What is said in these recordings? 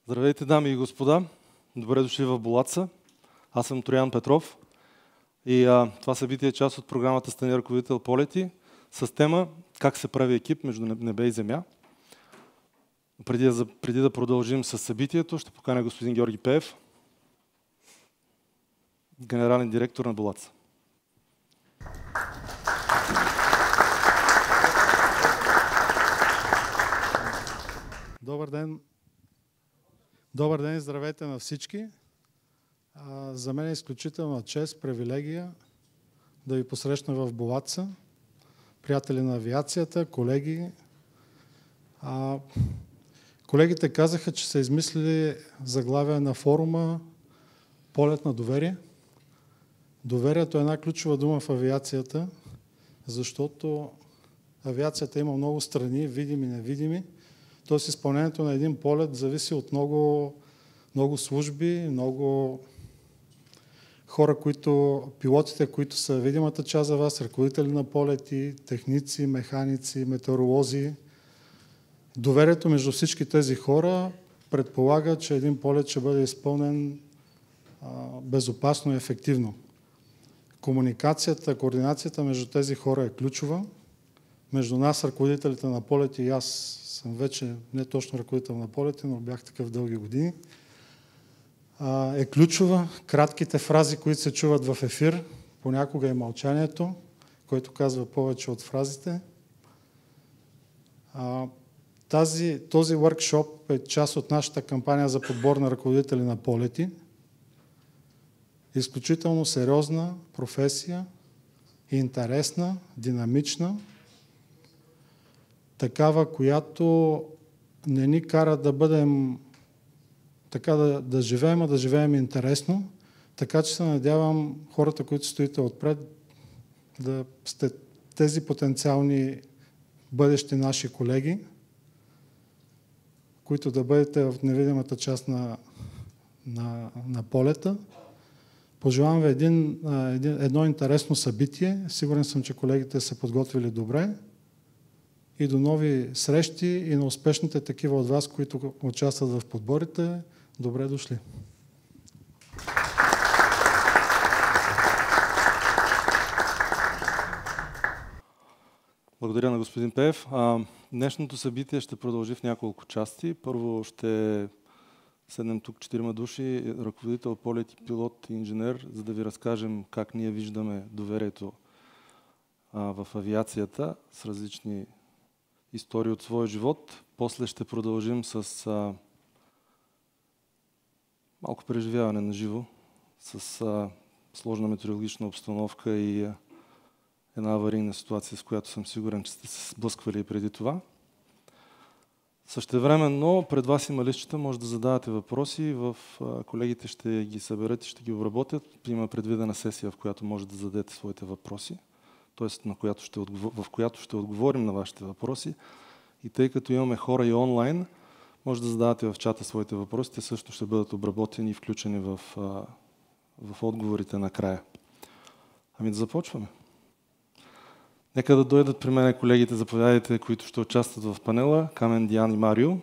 Здравейте, дами и господа! Добре дошли в Болатса. Аз съм Троян Петров и това събитие е част от програмата Стани ръководител полети с тема как се прави екип между небе и земя. Преди да продължим с събитието, ще поканя господин Георги Пеев, генерален директор на Болатса. Добър ден! Добър ден и здравейте на всички! За мен е изключителна чест, привилегия да ви посрещна в Болатса. Приятели на авиацията, колеги. Колегите казаха, че са измислили заглавие на форума "Полет на доверие". Доверието е една ключова дума в авиацията, защото авиацията има много страни, видими и невидими. Тоест изпълнението на един полет зависи от много служби, много хора, пилотите, които са видимата част за вас, ръководители на полети, техници, механици, метеоролози. Доверието между всички тези хора предполага, че един полет ще бъде изпълнен безопасно и ефективно. Комуникацията, координацията между тези хора е ключова. Между нас, ръководителите на полети, и аз съм вече не точно ръководител на полети, но бях такъв дълги години, е ключова. Кратките фрази, които се чуват в ефир, понякога е мълчанието, което казва повече от фразите. Този workshop е част от нашата кампания за подбор на ръководители на полети. Изключително сериозна професия, интересна, динамична, такава, която не ни кара да бъдем така да живеем, а да живеем интересно. Така че се надявам хората, които стоите отпред, да сте тези потенциални бъдещи наши колеги, които да бъдете в невидимата част на полета. Пожелавам ви едно интересно събитие. Сигурен съм, че колегите са подготвили добре. И до нови срещи и на успешните такива от вас, които участват в подборите. Добре дошли! Благодаря на господин Пеев. Днешното събитие ще продължи в няколко части. Първо ще седнем тук 4 души, ръководител, полет, пилот и инженер, за да ви разкажем как ние виждаме доверието в авиацията с различни истории от своя живот. После ще продължим с малко преживяване на живо, с сложна метеорологична обстановка и една аварийна ситуация, с която съм сигурен, че сте се сблъсквали и преди това. Същевременно пред вас има листчета, може да задавате въпроси. Колегите ще ги съберат и ще ги обработят. Има предвидена сесия, в която може да зададете своите въпроси, т.е. в която ще отговорим на вашите въпроси. И тъй като имаме хора и онлайн, може да задавате в чата своите въпроси. Те също ще бъдат обработени и включени в отговорите накрая. Ами да започваме. Нека да дойдат при мен колегите, заповядайте, които ще участват в панела. Камен, Диан и Марио.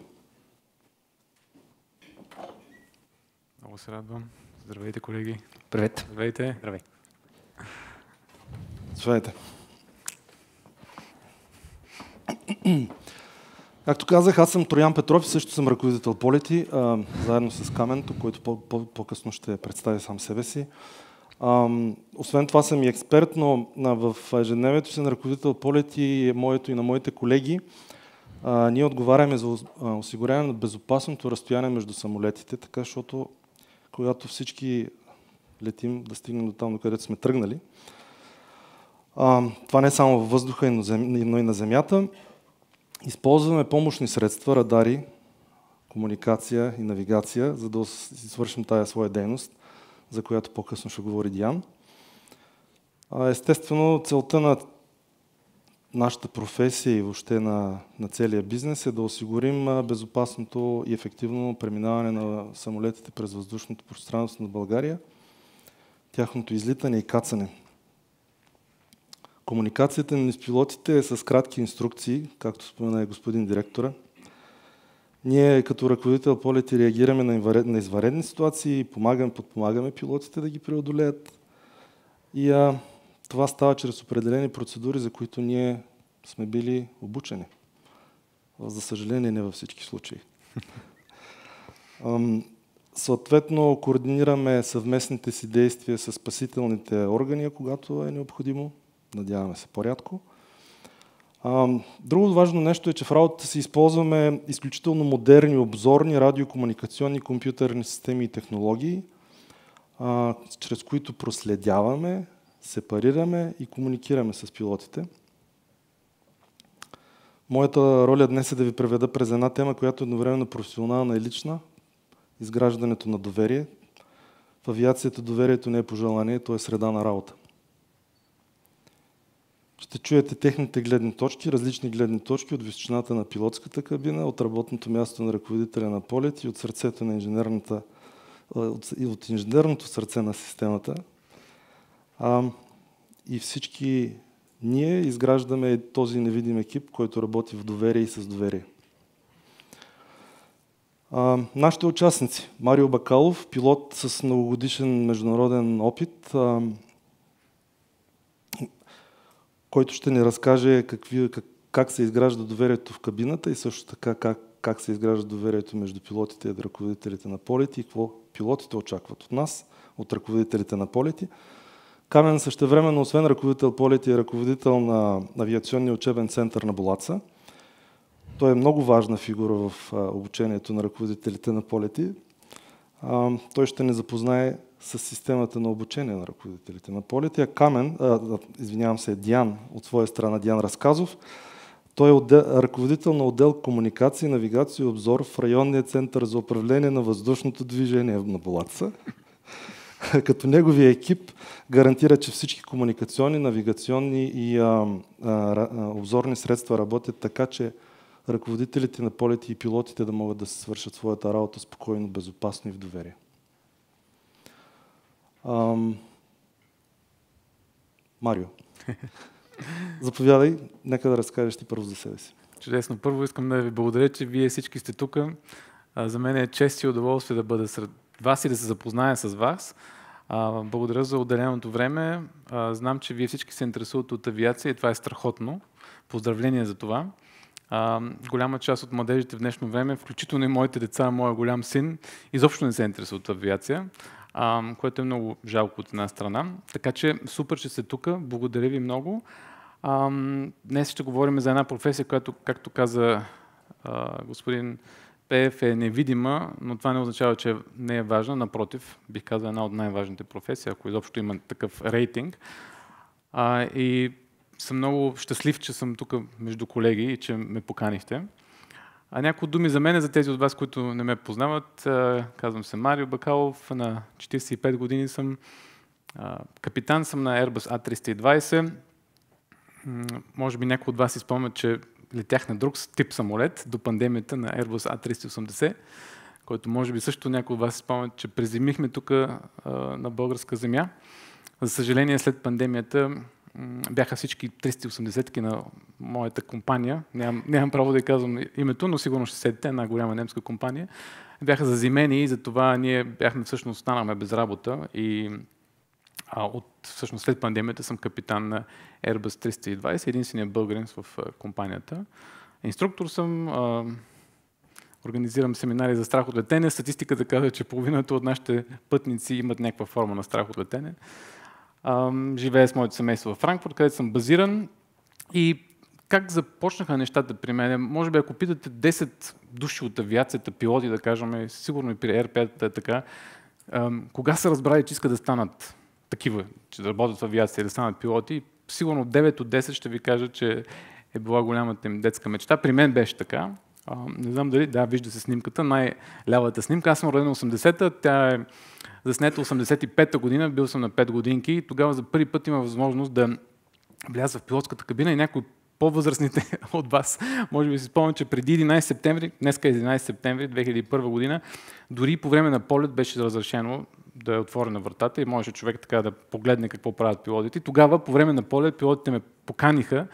Много се радвам. Здравейте, колеги. Привет. Здравейте. Здравей. Здравейте. Както казах, аз съм Троян Петров и също съм ръководител полети, заедно с Каменто, който по-късно ще представи сам себе си. Освен това съм и експерт, но в ежедневието си на ръководител полети, моето и на моите колеги, ние отговаряме за осигуряване на безопасното разстояние между самолетите, така, защото когато всички летим да стигнем до там, до където сме тръгнали, това не е само във въздуха, но и на земята. Използваме помощни средства, радари, комуникация и навигация, за да свършим тая своя дейност, за която по-късно ще говори Диан. Естествено, целта на нашата професия и въобще на целия бизнес е да осигурим безопасното и ефективно преминаване на самолетите през въздушното пространство на България, тяхното излитане и кацане. Комуникацията ни с пилотите е с кратки инструкции, както спомена и господин директора. Ние като ръководител полети реагираме на извънредни ситуации, подпомагаме пилотите да ги преодолеят. И това става чрез определени процедури, за които ние сме били обучени. За съжаление, не във всички случаи. Съответно, координираме съвместните си действия с спасителните органи, когато е необходимо. Надяваме се по-рядко. Друго важно нещо е, че в работата си използваме изключително модерни обзорни радиокомуникационни компютърни системи и технологии, чрез които проследяваме, сепарираме и комуникираме с пилотите. Моята роля днес е да ви преведа през една тема, която е едновременно професионална и лична. Изграждането на доверие. В авиацията доверието не е пожелание, то е среда на работа. Ще чуете техните гледни точки, различни гледни точки от височината на пилотската кабина, от работното място на ръководителя на полет и от сърцето на от инженерното сърце на системата. И всички ние изграждаме този невидим екип, който работи в доверие и с доверие. Нашите участници. Марио Бакалов, пилот с многогодишен международен опит, който ще ни разкаже как се изгражда доверието в кабината и също така как се изгражда доверието между пилотите и ръководителите на полети и какво пилотите очакват от нас, от ръководителите на полети. Камен същевременно, освен ръководител полети, е ръководител на авиационния учебен център на Болаца. Той е много важна фигура в обучението на ръководителите на полети. Той ще ни запознае с системата на обучение на ръководителите на полети. Диан, от своя страна Диан Разказов. Той е ръководител на отдел комуникации, навигация и обзор в районния център за управление на въздушното движение на Болаца. Като неговия екип гарантира, че всички комуникационни, навигационни и обзорни средства работят така, че ръководителите на полети и пилотите да могат да се свършат своята работа спокойно, безопасно и в доверие. Марио, заповядай, нека да разкажеш ти първо за себе си. Чудесно. Първо искам да ви благодаря, че вие всички сте тук. За мен е чест и удоволствие да бъда сред вас и да се запозная с вас. Благодаря за отделеното време. Знам, че вие всички се интересуват от авиация и това е страхотно. Поздравления за това. Голяма част от младежите в днешно време, включително и моите деца, моя голям син, изобщо не се интересуват от авиация, което е много жалко от една страна. Така че супер, че сте тук. Благодаря ви много. Днес ще говорим за една професия, която, както каза господин Пеев, е невидима, но това не означава, че не е важна. Напротив, бих казал една от най-важните професии, ако изобщо има такъв рейтинг. И съм много щастлив, че съм тук между колеги и че ме поканихте. Няколко думи за мен, за тези от вас, които не ме познават. Казвам се Марио Бакалов, на 45 години съм. Капитан съм на Airbus A320. Може би някои от вас си спомнят, че летях на друг тип самолет до пандемията на Airbus A380, който може би също някои от вас си спомнят, че презимихме тук на българска земя. За съжаление, след пандемията бяха всички 380-ки на моята компания. Нямам право да я казвам името, но сигурно ще седите, една голяма немска компания. Бяха зазимени и затова ние всъщност останахме без работа и всъщност след пандемията съм капитан на Airbus 320, единственият българин в компанията. Инструктор съм, организирам семинари за страх от летене. Статистиката казва, че половината от нашите пътници имат някаква форма на страх от летене. Живея с моето семейство в Франкфурт, където съм базиран. И как започнаха нещата при мен? Може би ако питате 10 души от авиацията, пилоти, да кажем, сигурно и при РП-та така, кога са разбрали, че искат да станат такива, че да работят в авиация и да станат пилоти, сигурно 9 от 10 ще ви кажа, че е била голямата им детска мечта. При мен беше така. Не знам дали, вижда се снимката, най-лявата снимка. Аз съм роден 80-та, тя е заснета 85-та година, бил съм на 5 годинки и тогава за първи път има възможност да вляза в пилотската кабина и някои по-възрастните от вас, може би си спомням, че преди 11 септември, днеска е 11 септември 2001 година, дори по време на полет беше разрешено да е отворена вратата и можеше човек така да погледне какво правят пилотите. Тогава, по време на полет, пилотите ме поканиха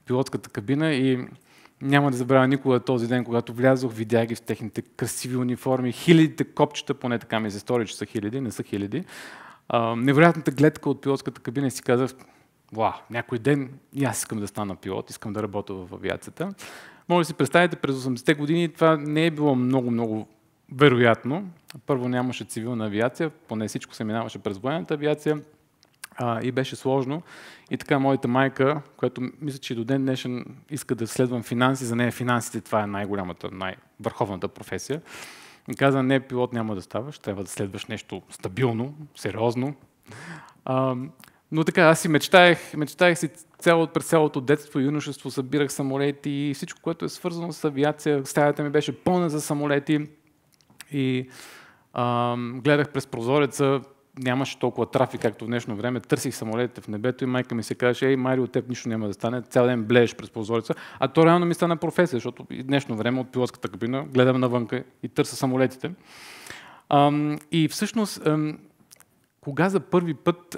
в пилотската кабина и Няма да забравя никога този ден, когато влязох, видях ги в техните красиви униформи, хилядите копчета, поне така ми се стори, че са хиляди, не са хиляди. Невероятната гледка от пилотската кабина и си казах, вау, някой ден и аз искам да стана пилот, искам да работя в авиацията. Може да си представите, през 80-те години това не е било много вероятно. Първо нямаше цивилна авиация, поне всичко се минаваше през военната авиация и беше сложно. И така моята майка, която мисля, че до ден днешен иска да следвам финанси, за нея финансите това е най-голямата, най-върховната професия. И каза, не, пилот няма да ставаш, трябва да следваш нещо стабилно, сериозно. Но така, аз си мечтаех си през цялото детство и юношество, събирах самолети и всичко, което е свързано с авиация. Стаята ми беше пълна за самолети и гледах през прозореца, нямаше толкова трафик, както в днешно време. Търсих самолетите в небето и майка ми се казваше, ей, Марио, от теб нищо няма да стане, цял ден блееш през прозореца. А то реално ми стана професия, защото и в днешно време от пилотската кабина гледам навънка и търся самолетите. И всъщност, кога за първи път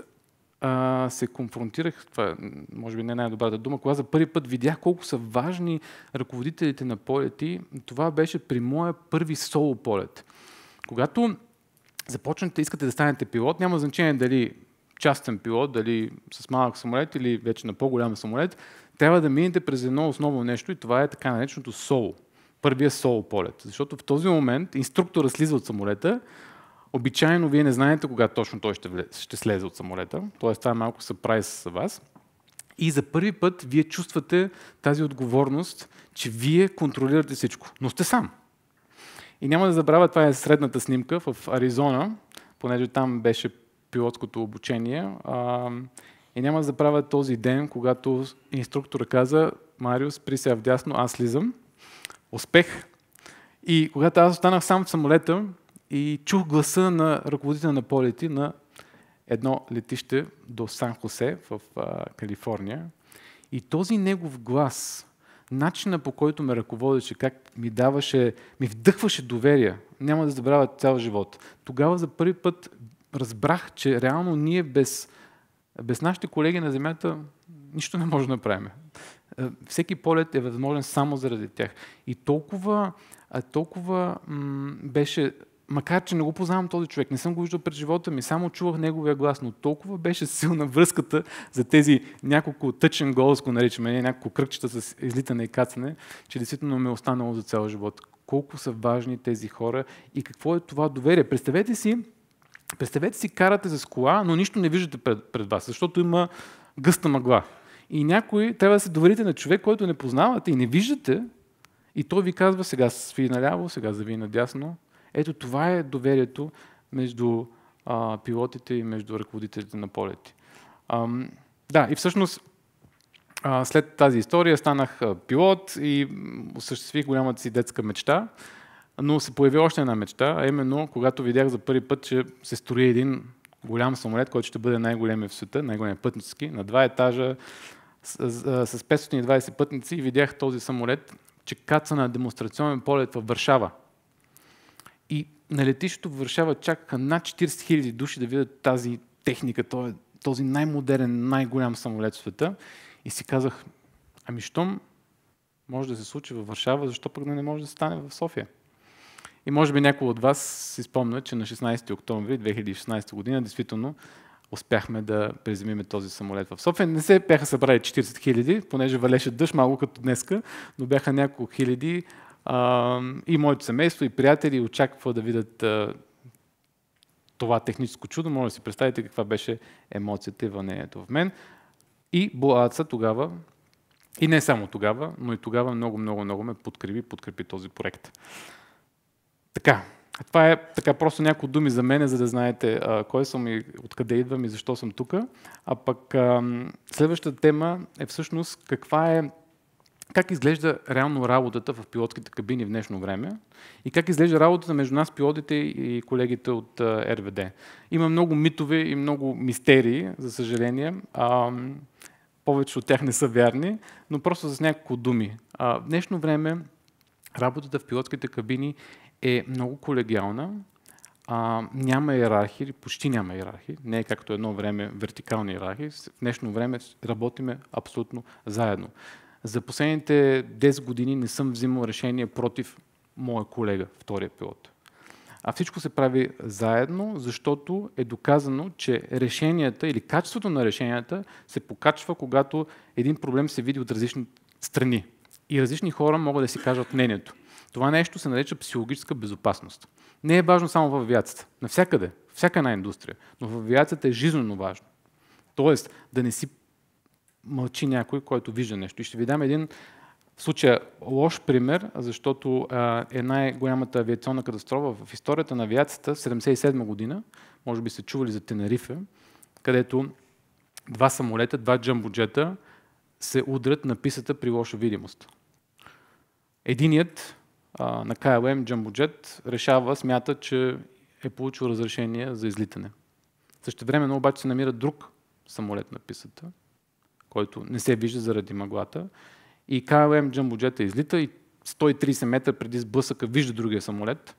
се конфронтирах, това може би не е най-добрата дума, кога за първи път видях колко са важни ръководителите на полети, това беше при моя първи соло полет. Когато започнете, искате да станете пилот, няма значение дали частен пилот, дали с малък самолет или вече на по-голям самолет, трябва да минете през едно основно нещо и това е така нареченото соло. Първия соло полет. Защото в този момент инструктора слиза от самолета, обичайно вие не знаете кога точно той ще слезе от самолета, т.е. това е малко сърпрайз за вас. И за първи път вие чувствате тази отговорност, че вие контролирате всичко, но сте сам. И няма да забравя, това е средната снимка в Аризона, понеже там беше пилотското обучение. И няма да забравя този ден, когато инструктора каза, Марио, спри се вдясно, аз слизам. Успех. И когато аз останах сам в самолета и чух гласа на ръководителя на полети на едно летище до Сан Хосе в Калифорния. И този негов глас, начина по който ме ръководеше, как ми вдъхваше доверие, няма да забравя цял живот. Тогава за първи път разбрах, че реално ние без нашите колеги на Земята нищо не може да направим. Всеки полет е възможен само заради тях. И толкова беше, макар че не го познавам този човек, не съм го виждал пред живота ми, само чувах неговия глас, но толкова беше силна връзката за тези няколко тъчен голос, го наричаме, няколко кръгчета с излитане и кацане, че действително ме е останало за цял живот. Колко са важни тези хора и какво е това доверие. Представете си, карате с кола, но нищо не виждате пред вас, защото има гъста мъгла. И някой трябва да се доверите на човек, който не познавате и не виждате, и той ви казва, сега сви наляво, сега зави надясно. Ето това е доверието между пилотите и между ръководителите на полети. Да, и всъщност след тази история станах пилот и осъществих голямата си детска мечта, но се появи още една мечта, а именно когато видях за първи път, че се строи един голям самолет, който ще бъде най-големия в света, най-големия пътнически, на 2 етажа с 520 пътници и видях този самолет, че каца на демонстрационен полет във Варшава. И на летището в Варшава чакаха над 40 000 души да видят тази техника, този най-модерен, най-голям самолет в света. И си казах, щом може да се случи във Варшава, защо пък не може да стане в София? И може би някой от вас си спомня, че на 16 октомври 2016 година действително успяхме да приземиме този самолет в София. Не се бяха събрали 40 000, понеже валеше дъжд, малко като днеска, но бяха няколко хиляди. И моето семейство, и приятели очаква да видят това техническо чудо. Може да си представите каква беше емоцията и вълнението в мен. И Боаца тогава, и не само тогава, но и тогава много ме подкрепи този проект. Така, това е така просто няколко думи за мен, за да знаете кой съм и откъде идвам и защо съм тук. А пък следващата тема е всъщност как изглежда реално работата в пилотските кабини в днешно време и как изглежда работата между нас, пилотите и колегите от РВД. Има много митове и много мистерии, за съжаление. Повече от тях не са вярни, но просто с няколко думи. В днешно време работата в пилотските кабини е много колегиална, няма иерархии, почти няма иерархии, не е както едно време вертикални иерархии. В днешно време работиме абсолютно заедно. за последните 10 години не съм взимал решение против моя колега, втория пилот. А всичко се прави заедно, защото е доказано, че решенията или качеството на решенията се покачва, когато един проблем се види от различни страни. И различни хора могат да си кажат мнението. Това нещо се нарича психологическа безопасност. Не е важно само в авиацията. Навсякъде, всяка една индустрия. Но в авиацията е жизненно важно. Тоест, да не си мълчи някой, който вижда нещо. И ще ви дам един в случая лош пример, защото е най-голямата авиационна катастрофа в историята на авиацията, 1977 година, може би сте чували за Тенерифе, където 2 самолета, 2 джамбоджета се удрят на пистата при лоша видимост. Единият на КЛМ джамбоджет смята, че е получил разрешение за излитане. Същевременно обаче се намира друг самолет на пистата, който не се вижда заради мъглата. И КЛМ джамбоджета излита и 130 метра преди сблъсъка вижда другия самолет,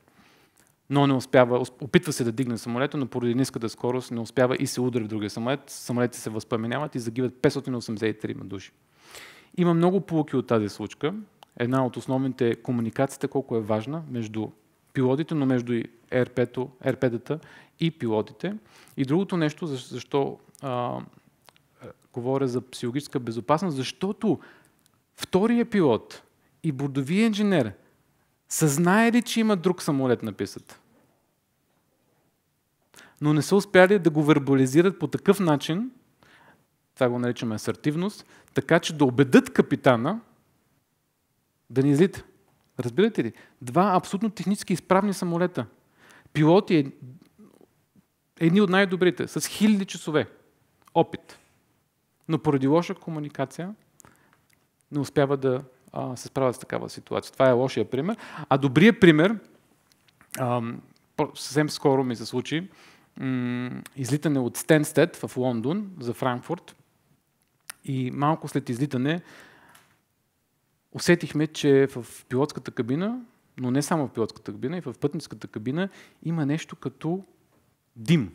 но не успява, опитва се да дигне самолета, но поради ниската скорост не успява и се удря в другия самолет. Самолетите се възпламеняват и загиват 583 души. Има много поуки от тази случка. Една от основните е комуникацията, колко е важна между пилотите, но между и РП-тата и пилотите. И другото нещо, защо говоря за психологическа безопасност, защото втория пилот и бордовия инженер са знаели, че има друг самолет на пистата. Но не са успяли да го вербализират по такъв начин, това го наричаме асертивност, така че да убедят капитана да не излита. Разбирате ли? 2 абсолютно технически изправни самолета. Пилоти едни от най-добрите, с 1000 часове опит. Но поради лоша комуникация не успява да се справят с такава ситуация. Това е лошия пример. А добрият пример, съвсем скоро ми се случи, излитане от Стенстед в Лондон за Франкфурт. И малко след излитане усетихме, че в пилотската кабина, но не само в пилотската кабина, и в пътническата кабина има нещо като дим.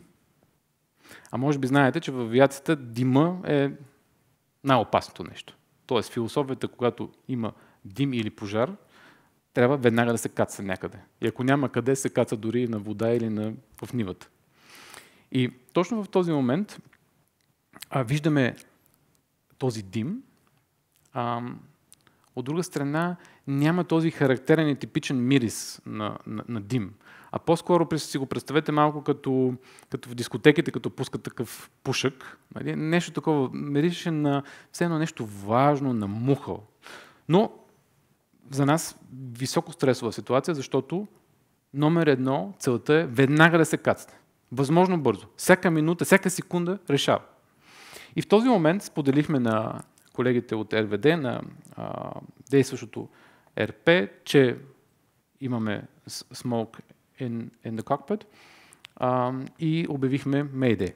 А може би знаете, че в авиацията дима е най-опасното нещо. Тоест философията, когато има дим или пожар, трябва веднага да се каца някъде. И ако няма къде, се каца дори на вода или в нивата. И точно в този момент виждаме този дим. От друга страна, няма този характерен и типичен мирис на дим. А по-скоро си го представете малко като в дискотеките, като пускат такъв пушък. Нещо такова, мирише на все едно нещо важно, на мухъл. Но за нас високо стресова ситуация, защото номер 1, целта е веднага да се кацне. Възможно бързо. Всяка минута, всяка секунда решава. И в този момент споделихме на колегите от РВД, на действащото РП, че имаме smoke in the cockpit и обявихме Mayday.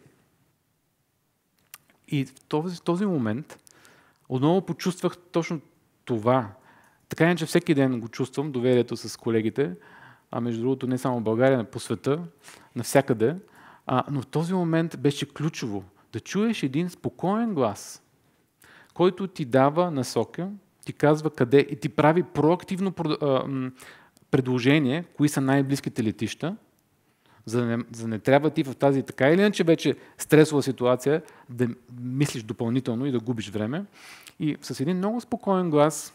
И в този момент отново почувствах точно това. Така че всеки ден го чувствам, доверието с колегите, между другото не само в България, по света, навсякъде. Но в този момент беше ключово да чуеш един спокоен глас, който ти дава насока, ти казва къде и ти прави проактивно предложение, кои са най-близките летища, за да не трябва ти в тази така или иначе вече стресова ситуация да мислиш допълнително и да губиш време. И с един много спокоен глас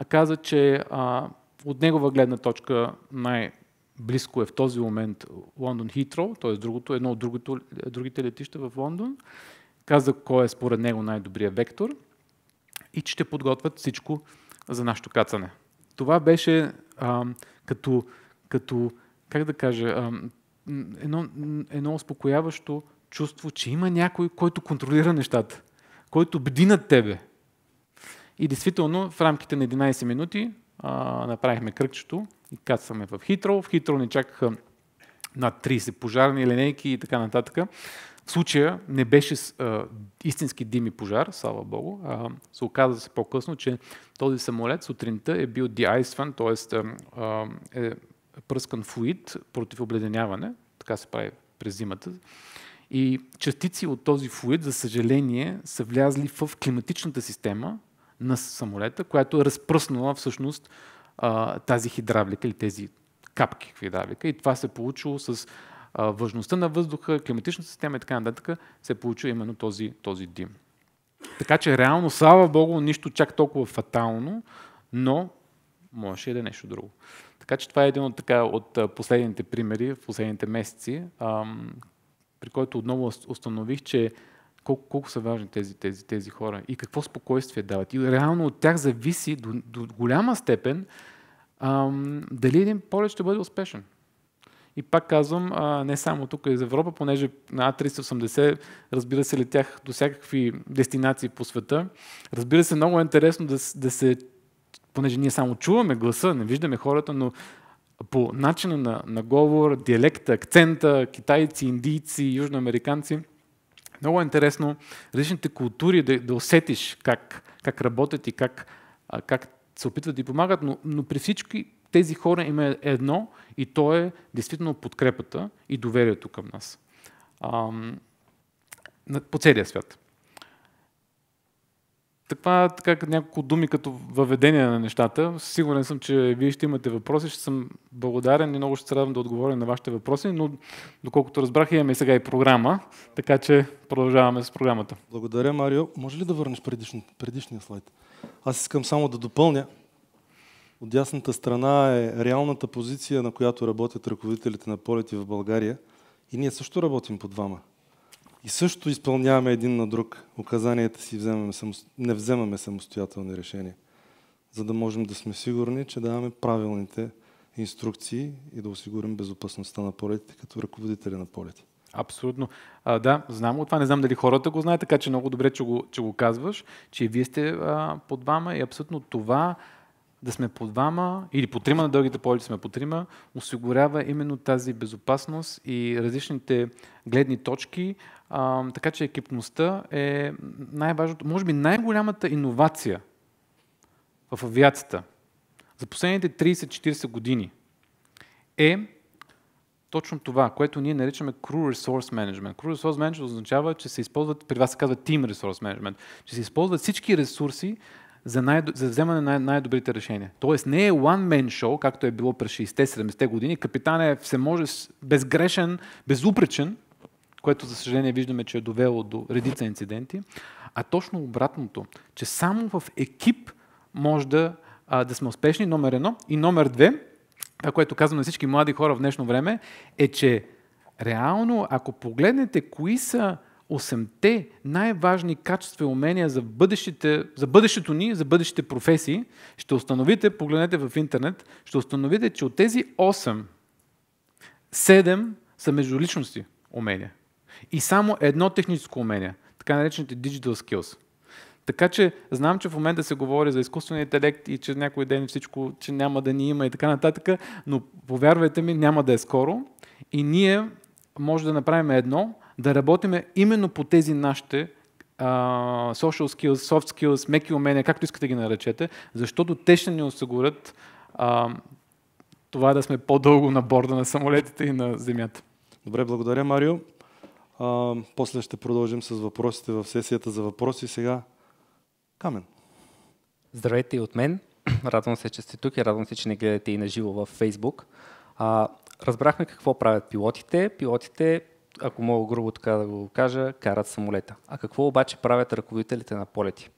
каза, че от негова гледна точка най-близко е в този момент Лондон Хитроу, т.е. едно от другите летища в Лондон. Каза кой е според него най-добрият вектор и че ще подготвят всичко за нашето кацане. Това беше като как да кажа, едно успокояващо чувство, че има някой, който контролира нещата, който бди над тебе. И действително в рамките на 11 минути направихме кръгчето и кацаме в Хитроу. В Хитроу ни чакаха над 30 пожарни линейки и така нататък. В случая не беше истински дим и пожар, слава Богу. Се оказа се по-късно, че този самолет сутринта е бил de-iced, т.е. е пръскан флуид против обледеняване, така се прави през зимата. И частици от този флуид, за съжаление, са влязли в климатичната система на самолета, която е разпръснала всъщност тази хидравлика или тези капки в хидравлика. И това се е получило с важността на въздуха, климатичната система и така нататък, се е получил именно този дим. Така че реално, слава Богу, нищо чак толкова фатално, но можеше и да е нещо друго. Така че това е един от последните примери в последните месеци, при който отново установих, че колко са важни тези хора и какво спокойствие дават. И реално от тях зависи до голяма степен дали един полет ще бъде успешен. И пак казвам, не само тук из Европа, понеже на А380, разбира се, летях до всякакви дестинации по света. Разбира се, много е интересно да се, понеже ние само чуваме гласа, не виждаме хората, но по начина на говор, диалекта, акцента, китайци, индийци, южноамериканци, много е интересно различните култури да усетиш как работят и как се опитват да ти помагат, но при всички тези хора има едно и то е действително подкрепата и доверието към нас. По целия свят. Така няколко думи като въведение на нещата. Сигурен съм, че вие ще имате въпроси. Ще съм благодарен и много ще се радвам да отговоря на вашите въпроси, но доколкото разбрах, имаме и сега и програма, така че продължаваме с програмата. Благодаря, Марио. Може ли да върнеш предишния слайд? Аз искам само да допълня. От дясната страна е реалната позиция, на която работят ръководителите на полети в България. И ние също работим по двама. И също изпълняваме един на друг. Указанията си не вземаме самостоятелни решения, за да можем да сме сигурни, че даваме правилните инструкции и да осигурим безопасността на полетите като ръководители на полети. Абсолютно. Да, знам от това. Не знам дали хората го знаят, така че много добре, че го казваш, че вие сте по двама и абсолютно това да сме по двама или по трима на дългите полети сме по трима, осигурява именно тази безопасност и различните гледни точки. Така че екипността е най-важното, може би най-голямата иновация в авиацията за последните 30-40 години е точно това, което ние наричаме Crew Resource Management. Crew Resource Management означава, че се използват, при вас се казва Team Resource Management, че се използват всички ресурси за вземане на най-добрите решения. Тоест не е one-man show, както е било през 60-70 години. Капитан е безгрешен, безупречен, което за съжаление виждаме, че е довело до редица инциденти, а точно обратното, че само в екип може да сме успешни, номер едно. И номер две, това, което казвам на всички млади хора в днешно време, е, че реално, ако погледнете кои са 8-те най-важни качества и умения за бъдещето ни, за бъдещите професии, ще установите, погледнете в интернет, ще установите, че от тези 8, 7 са междуличности умения. И само едно техническо умение, така наречените digital skills. Така че знам, че в момента се говори за изкуствения интелект и че някой ден всичко, че няма да ни има и така нататък, но повярвайте ми, няма да е скоро. И ние може да направим едно, да работиме именно по тези нашите social skills, soft skills, меки умения, както искате ги наречете, защото те ще ни осигурят това да сме по-дълго на борда на самолетите и на земята. Добре, благодаря, Марио. После ще продължим с въпросите в сесията за въпроси. Сега Камен. Здравейте и от мен. Радвам се, че сте тук и радвам се, че не гледате и на живо във Facebook. Разбрахме какво правят пилотите. Пилотите, ако мога грубо така да го кажа, карат самолета. А какво обаче правят ръководителите на полети?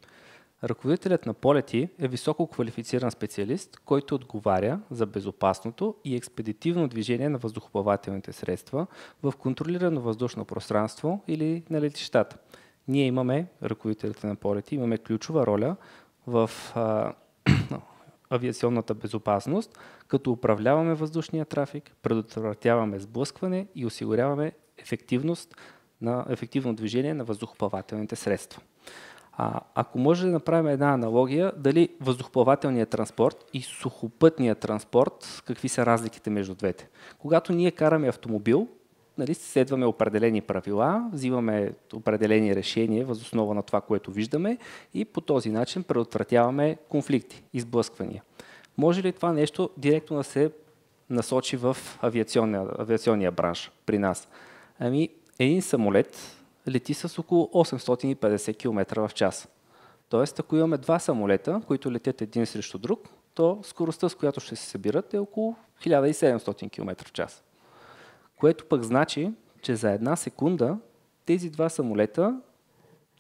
Ръководителят на полети е високо квалифициран специалист, който отговаря за безопасното и експедитивно движение на въздухоплавателните средства в контролирано въздушно пространство или на летищата. Ние имаме, ръководителите на полети, имаме ключова роля в авиационната безопасност, като управляваме въздушния трафик, предотвратяваме сблъскване и осигуряваме ефективно движение на въздухоплавателните средства. Ако може да направим една аналогия, дали въздухоплавателният транспорт и сухопътният транспорт, какви са разликите между двете? Когато ние караме автомобил, следваме определени правила, взимаме определени решения въз основа на това, което виждаме и по този начин предотвратяваме конфликти, изблъсквания. Може ли това нещо директно да се насочи в авиационния бранш при нас? Един самолет лети с около 850 км в час. Тоест, ако имаме два самолета, които летят един срещу друг, то скоростта, с която ще се събират, е около 1700 км в час. Което пък значи, че за една секунда тези два самолета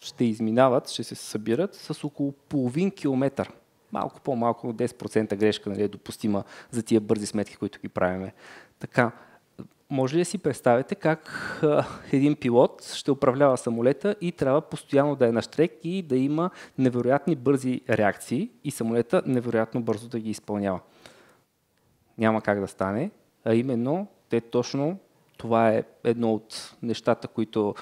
ще изминават, ще се събират с около половин километър. Малко по-малко, 10% грешка, нали, е допустима за тия бързи сметки, които ги правиме. Така, може ли да си представите как един пилот ще управлява самолета и трябва постоянно да е на щрек и да има невероятни бързи реакции и самолета невероятно бързо да ги изпълнява? Няма как да стане, а именно точно това е едно от нещата, които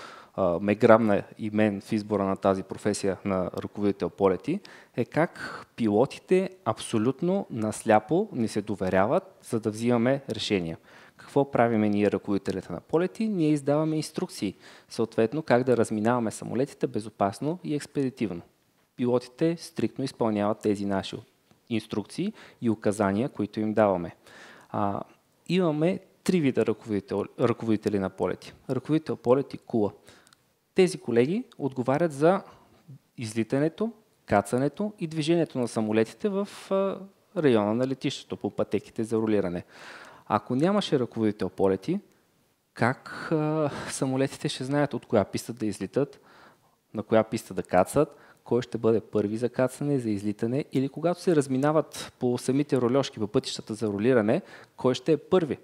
ме грабна и мен в избора на тази професия на ръководител полети, е как пилотите абсолютно насляпо ни се доверяват, за да взимаме решения. Какво правиме ние, ръководителите на полети? Ние издаваме инструкции, съответно как да разминаваме самолетите безопасно и експедитивно. Пилотите стриктно изпълняват тези наши инструкции и указания, които им даваме. Имаме три вида ръководители на полети. Ръководител полети кула. Тези колеги отговарят за излитането, кацането и движението на самолетите в района на летището, по пътеките за рулиране. Ако нямаше ръководител полети, как самолетите ще знаят от коя писта да излитат, на коя писта да кацат, кой ще бъде първи за кацане, за излитане или когато се разминават по самите рольошки, по пътищата за рулиране, кой ще е първи?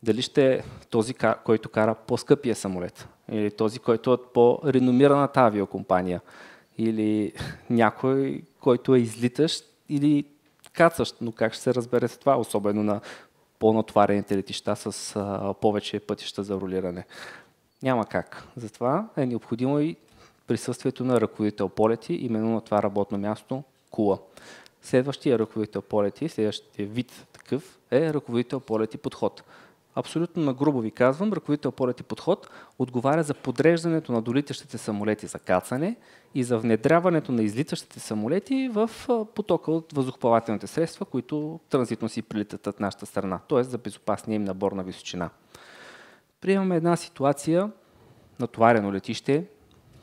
Дали ще е този, който кара по-скъпия самолет, или този, който е от по-реномираната авиокомпания, или някой, който е излитащ или кацащ, но как ще се разбере с това, особено на по-натоварените летища с повече пътища за рулиране. Няма как. Затова е необходимо и присъствието на ръководител полети, именно на това работно място кула. Следващия ръководител полети, следващия вид такъв е ръководител полети подход. Абсолютно нагрубо ви казвам, ръководител полети подход отговаря за подреждането на долитащите самолети за кацане и за внедряването на излитащите самолети в потока от въздухоплавателните средства, които транзитно си прилитат от нашата страна, т.е. за безопасния им набор на височина. Приемаме една ситуация, натоварено летище,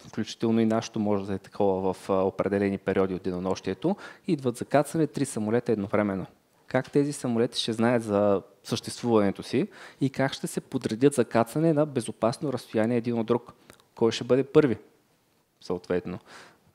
включително и нашето може да е такова в определени периоди от денонощието, идват за кацане 3 самолета едновременно. Как тези самолети ще знаят за съществуването си и как ще се подредят за кацане на безопасно разстояние един от друг. Кой ще бъде първи? Съответно.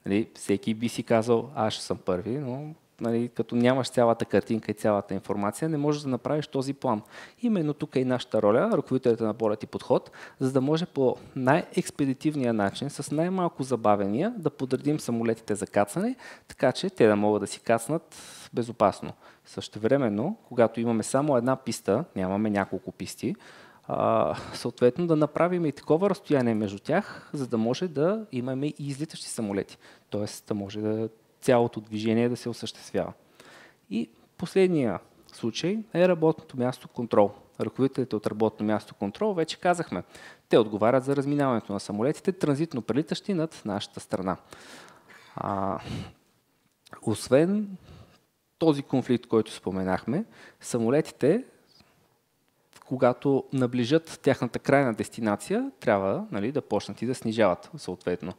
Нали, всеки би си казал, аз ще съм първи, но нали, като нямаш цялата картинка и цялата информация, не можеш да направиш този план. Именно тук е и нашата роля, ръководителите на полет и подход, за да може по най-експедитивния начин, с най-малко забавения, да подредим самолетите за кацане, така че те да могат да си кацнат безопасно. Същевременно, когато имаме само една писта, нямаме няколко писти, съответно да направим и такова разстояние между тях, за да може да имаме и излитащи самолети. Тоест да може да цялото движение да се осъществява. И последния случай е работното място контрол. Ръководителите от работно място контрол, вече казахме, те отговарят за разминаването на самолетите, транзитно прелитащи над нашата страна. Освен този конфликт, който споменахме, самолетите, когато наближат тяхната крайна дестинация, трябва нали, да почнат и да снижават съответно.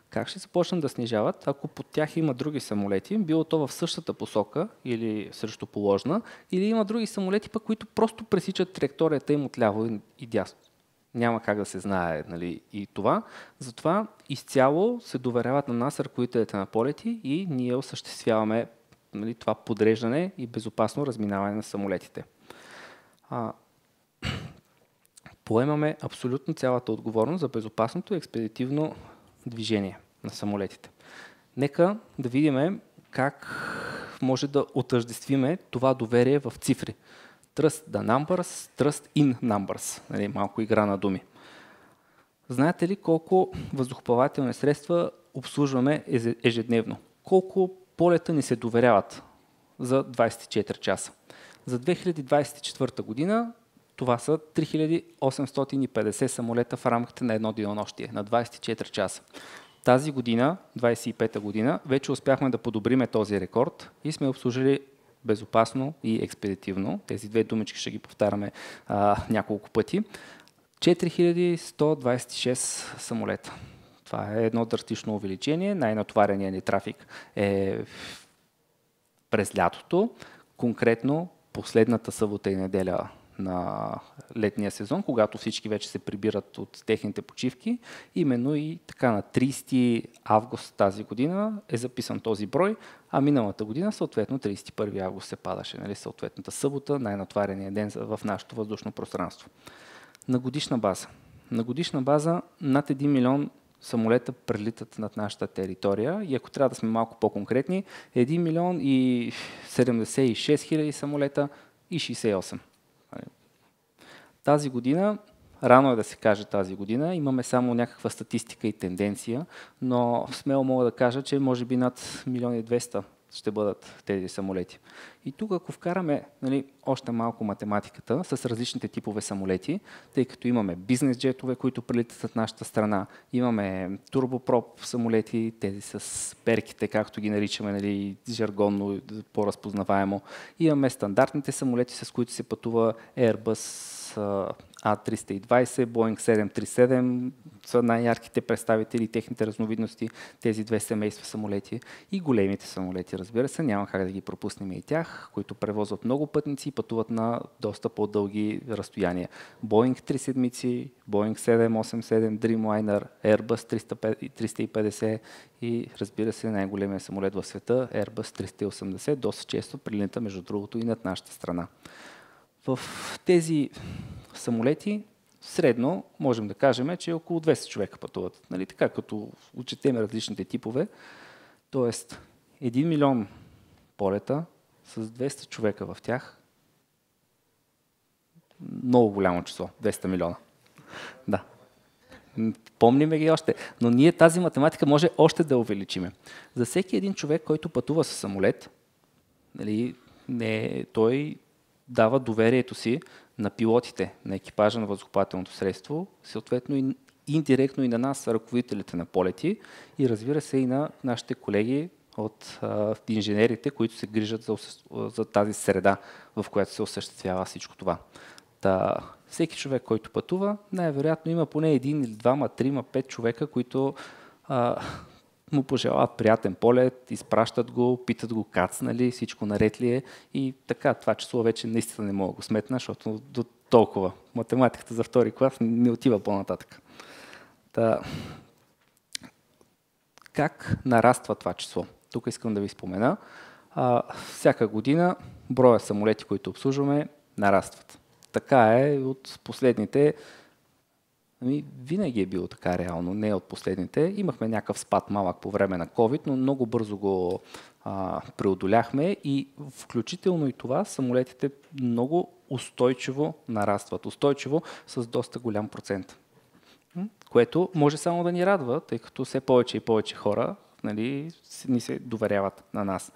Как ще започнат да снижават, ако под тях има други самолети, било то в същата посока или срещу положна, или има други самолети, пък, които просто пресичат траекторията им отляво и дясно. Няма как да се знае нали, и това. Затова изцяло се доверяват на нас ръководителите на полети и ние осъществяваме нали, това подреждане и безопасно разминаване на самолетите. Поемаме абсолютно цялата отговорност за безопасното и експедитивно движение на самолетите. Нека да видим как може да отъждествиме това доверие в цифри. Trust the numbers, trust in numbers. Нали, малко игра на думи. Знаете ли колко въздухоплавателни средства обслужваме ежедневно? Колко полета ни се доверяват за 24 часа? За 2024 година това са 3850 самолета в рамките на едно денонощие, на 24 часа. Тази година, 25-та година, вече успяхме да подобриме този рекорд и сме обслужили безопасно и експедитивно. Тези две думички ще ги повтаряме няколко пъти. 4126 самолета. Това е едно драстично увеличение. Най-натовареният ни трафик е през лятото, конкретно последната събота и неделя на летния сезон, когато всички вече се прибират от техните почивки. Именно и така на 30 август тази година е записан този брой, а миналата година съответно 31 август се падаше, нали, съответната събота, най-натварения ден в нашето въздушно пространство. На годишна база над 1 милион самолета прелитат над нашата територия и ако трябва да сме малко по-конкретни, 1 милион и 76 хиляди самолета и 68. Тази година, рано е да се каже тази година, имаме само някаква статистика и тенденция, но смело мога да кажа, че може би над 1 милион и 200 ще бъдат тези самолети. И тук, ако вкараме, нали, още малко математиката с различните типове самолети, тъй като имаме бизнес джетове, които прелитат от нашата страна, имаме турбопроп самолети, тези с перките, както ги наричаме, нали, жаргонно, по-разпознаваемо. Имаме стандартните самолети, с които се пътува Airbus A320, Boeing 737 са най-ярките представители, техните разновидности, тези две семейства самолети и големите самолети, разбира се, няма как да ги пропуснем и тях, които превозват много пътници и пътуват на доста по-дълги разстояния. Boeing 370, Boeing 787, Dreamliner, Airbus 350 и разбира се най-големия самолет в света, Airbus 380, доста често прилита между другото и над нашата страна. В тези самолети средно можем да кажем, че около 200 човека пътуват. Нали, така като отчетем различните типове, т.е. 1 милион полета с 200 човека в тях, много голямо число, 200 милиона. Да. Помниме ги още, но ние тази математика може още да увеличиме. За всеки един човек, който пътува с самолет, нали, той дава доверието си на пилотите, на екипажа на въздухоплавателното средство, съответно и индиректно и на нас, ръководителите на полети и разбира се и на нашите колеги от инженерите, които се грижат за тази среда, в която се осъществява всичко това. Всеки човек, който пътува, най-вероятно има поне един или двама, трима, 5 човека, които му пожелават приятен полет, изпращат го, питат го кацнали, всичко наред ли е и така, това число вече наистина не мога да го сметна, защото до толкова. Математиката за втори клас не отива по-нататък. Как нараства това число? Тук искам да ви спомена. Всяка година броя самолети, които обслужваме, нарастват. Така е от последните. Винаги е било така реално, не от последните. Имахме някакъв спад малък по време на COVID, но много бързо го преодоляхме и включително и това самолетите много устойчиво нарастват. Устойчиво с доста голям процент. Което може само да ни радва, тъй като все повече и повече хора, нали, ни се доверяват на нас.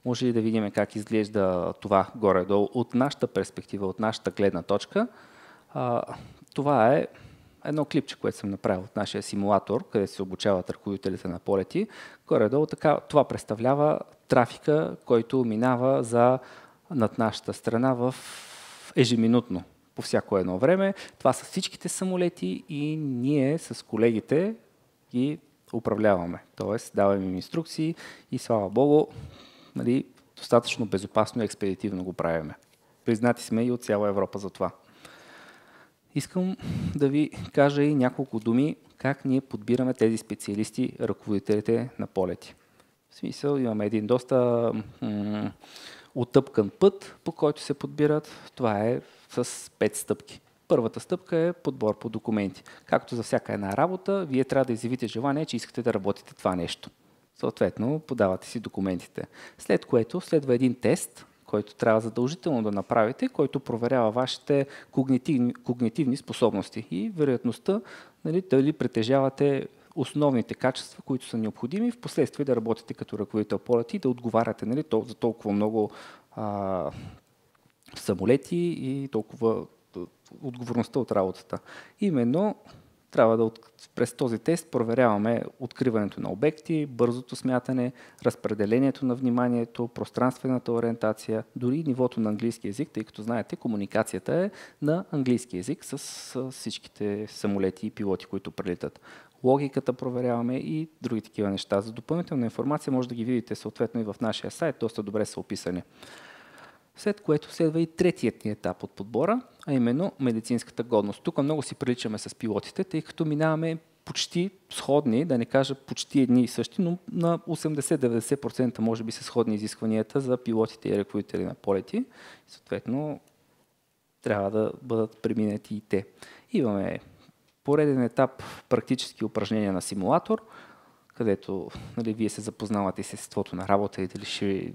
Може ли да видим как изглежда това горе-долу от нашата перспектива, от нашата гледна точка? Това е едно клипче, което съм направил от нашия симулатор, където се обучават ръководителите на полети. Горе-долу така, това представлява трафика, който минава над нашата страна ежеминутно, по всяко едно време. Това са всичките самолети и ние с колегите ги управляваме. Тоест, даваме им инструкции и слава Богу, нали, достатъчно безопасно и експедитивно го правиме. Признати сме и от цяла Европа за това. Искам да ви кажа и няколко думи как ние подбираме тези специалисти, ръководителите на полети. В смисъл, имаме един доста утъпкан път, по който се подбират. Това е с 5 стъпки. Първата стъпка е подбор по документи. Както за всяка една работа, вие трябва да изявите желание, че искате да работите това нещо. Съответно, подавате си документите. След което следва един тест, който трябва задължително да направите, който проверява вашите когнитивни способности и вероятността, нали, дали притежавате основните качества, които са необходими, в последствие да работите като ръководител полети и да отговаряте, нали, за толкова много самолети и толкова отговорността от работата. Именно трябва през този тест проверяваме откриването на обекти, бързото смятане, разпределението на вниманието, пространствената ориентация, дори нивото на английски език, тъй като знаете, комуникацията е на английски език с всичките самолети и пилоти, които прелитат. логиката проверяваме и други такива неща. За допълнителна информация може да ги видите съответно и в нашия сайт, доста добре са описани. След което следва и третият ни етап от подбора, а именно медицинската годност. Тук много си приличаме с пилотите, тъй като минаваме почти сходни, да не кажа почти едни и същи, но на 80-90% може би са сходни изискванията за пилотите и ръководители на полети. Съответно, трябва да бъдат преминати и те. Имаме пореден етап практически упражнения на симулатор, където вие се запознавате с естеството на работа и дали ще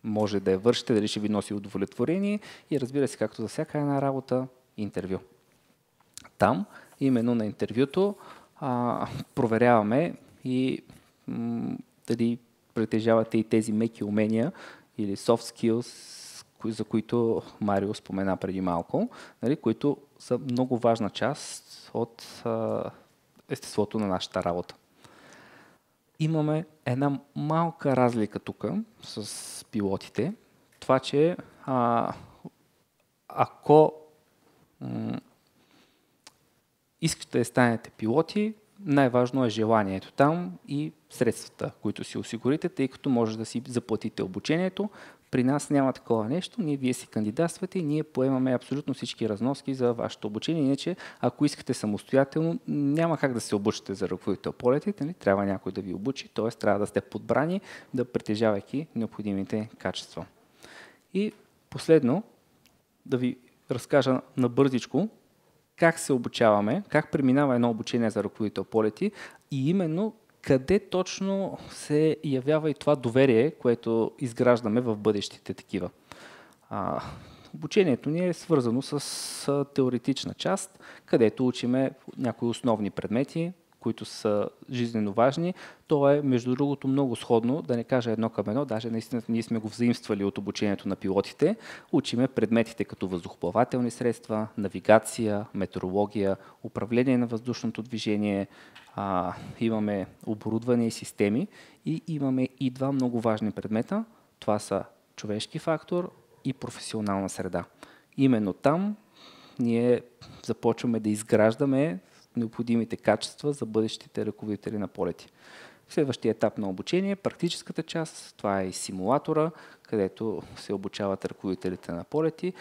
може да я вършите, дали ще ви носи удовлетворение и разбира се, както за всяка една работа, интервю. Там, именно на интервюто, проверяваме и дали притежавате и тези меки умения или soft skills, за които Марио спомена преди малко, които са много важна част от естеството на нашата работа. Имаме една малка разлика тук с пилотите. Това, че ако искате да станете пилоти, най-важно е желанието там и средствата, които си осигурите, тъй като може да си заплатите обучението. При нас няма такова нещо, вие си кандидатствате и ние поемаме абсолютно всички разноски за вашето обучение. Иначе, ако искате самостоятелно, няма как да се обучите за ръководител полетите, трябва някой да ви обучи, т.е. трябва да сте подбрани, да притежавайки необходимите качества. И последно, да ви разкажа набързичко как се обучаваме, как преминава едно обучение за ръководител полети и именно къде точно се явява и това доверие, което изграждаме в бъдещите такива. Обучението ни е свързано с теоретична част, където учиме някои основни предмети, които са жизненно важни. То е, между другото, много сходно, да не кажа едно към едно, даже наистина ние сме го взаимствали от обучението на пилотите. Учиме предметите като въздухоплавателни средства, навигация, метеорология, управление на въздушното движение, имаме оборудване и системи и имаме и два много важни предмета. Това са човешки фактор и професионална среда. Именно там ние започваме да изграждаме необходимите качества за бъдещите ръководители на полети. Следващия етап на обучение е практическата част. Това е и симулатора, където се обучават ръководителите на полети.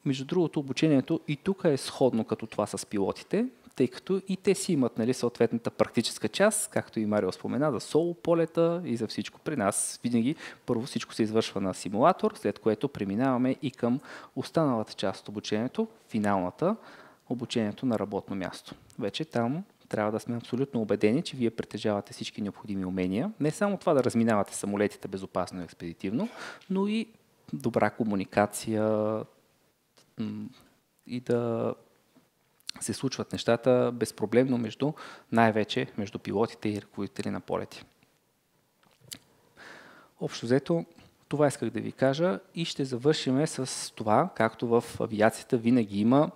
Между другото, обучението и тук е сходно като това с пилотите, тъй като и те си имат съответната практическа част, както и Марио спомена, за соло полета и за всичко. При нас винаги първо всичко се извършва на симулатор, след което преминаваме и към останалата част от обучението, финалната, обучението на работно място. Вече там трябва да сме абсолютно убедени, че вие притежавате всички необходими умения. Не само това да разминавате самолетите безопасно и експедитивно, но и добра комуникация и да се случват нещата безпроблемно най-вече между пилотите и ръководители на полети. Общо взето, това исках да ви кажа и ще завършим с това, както в авиацията винаги има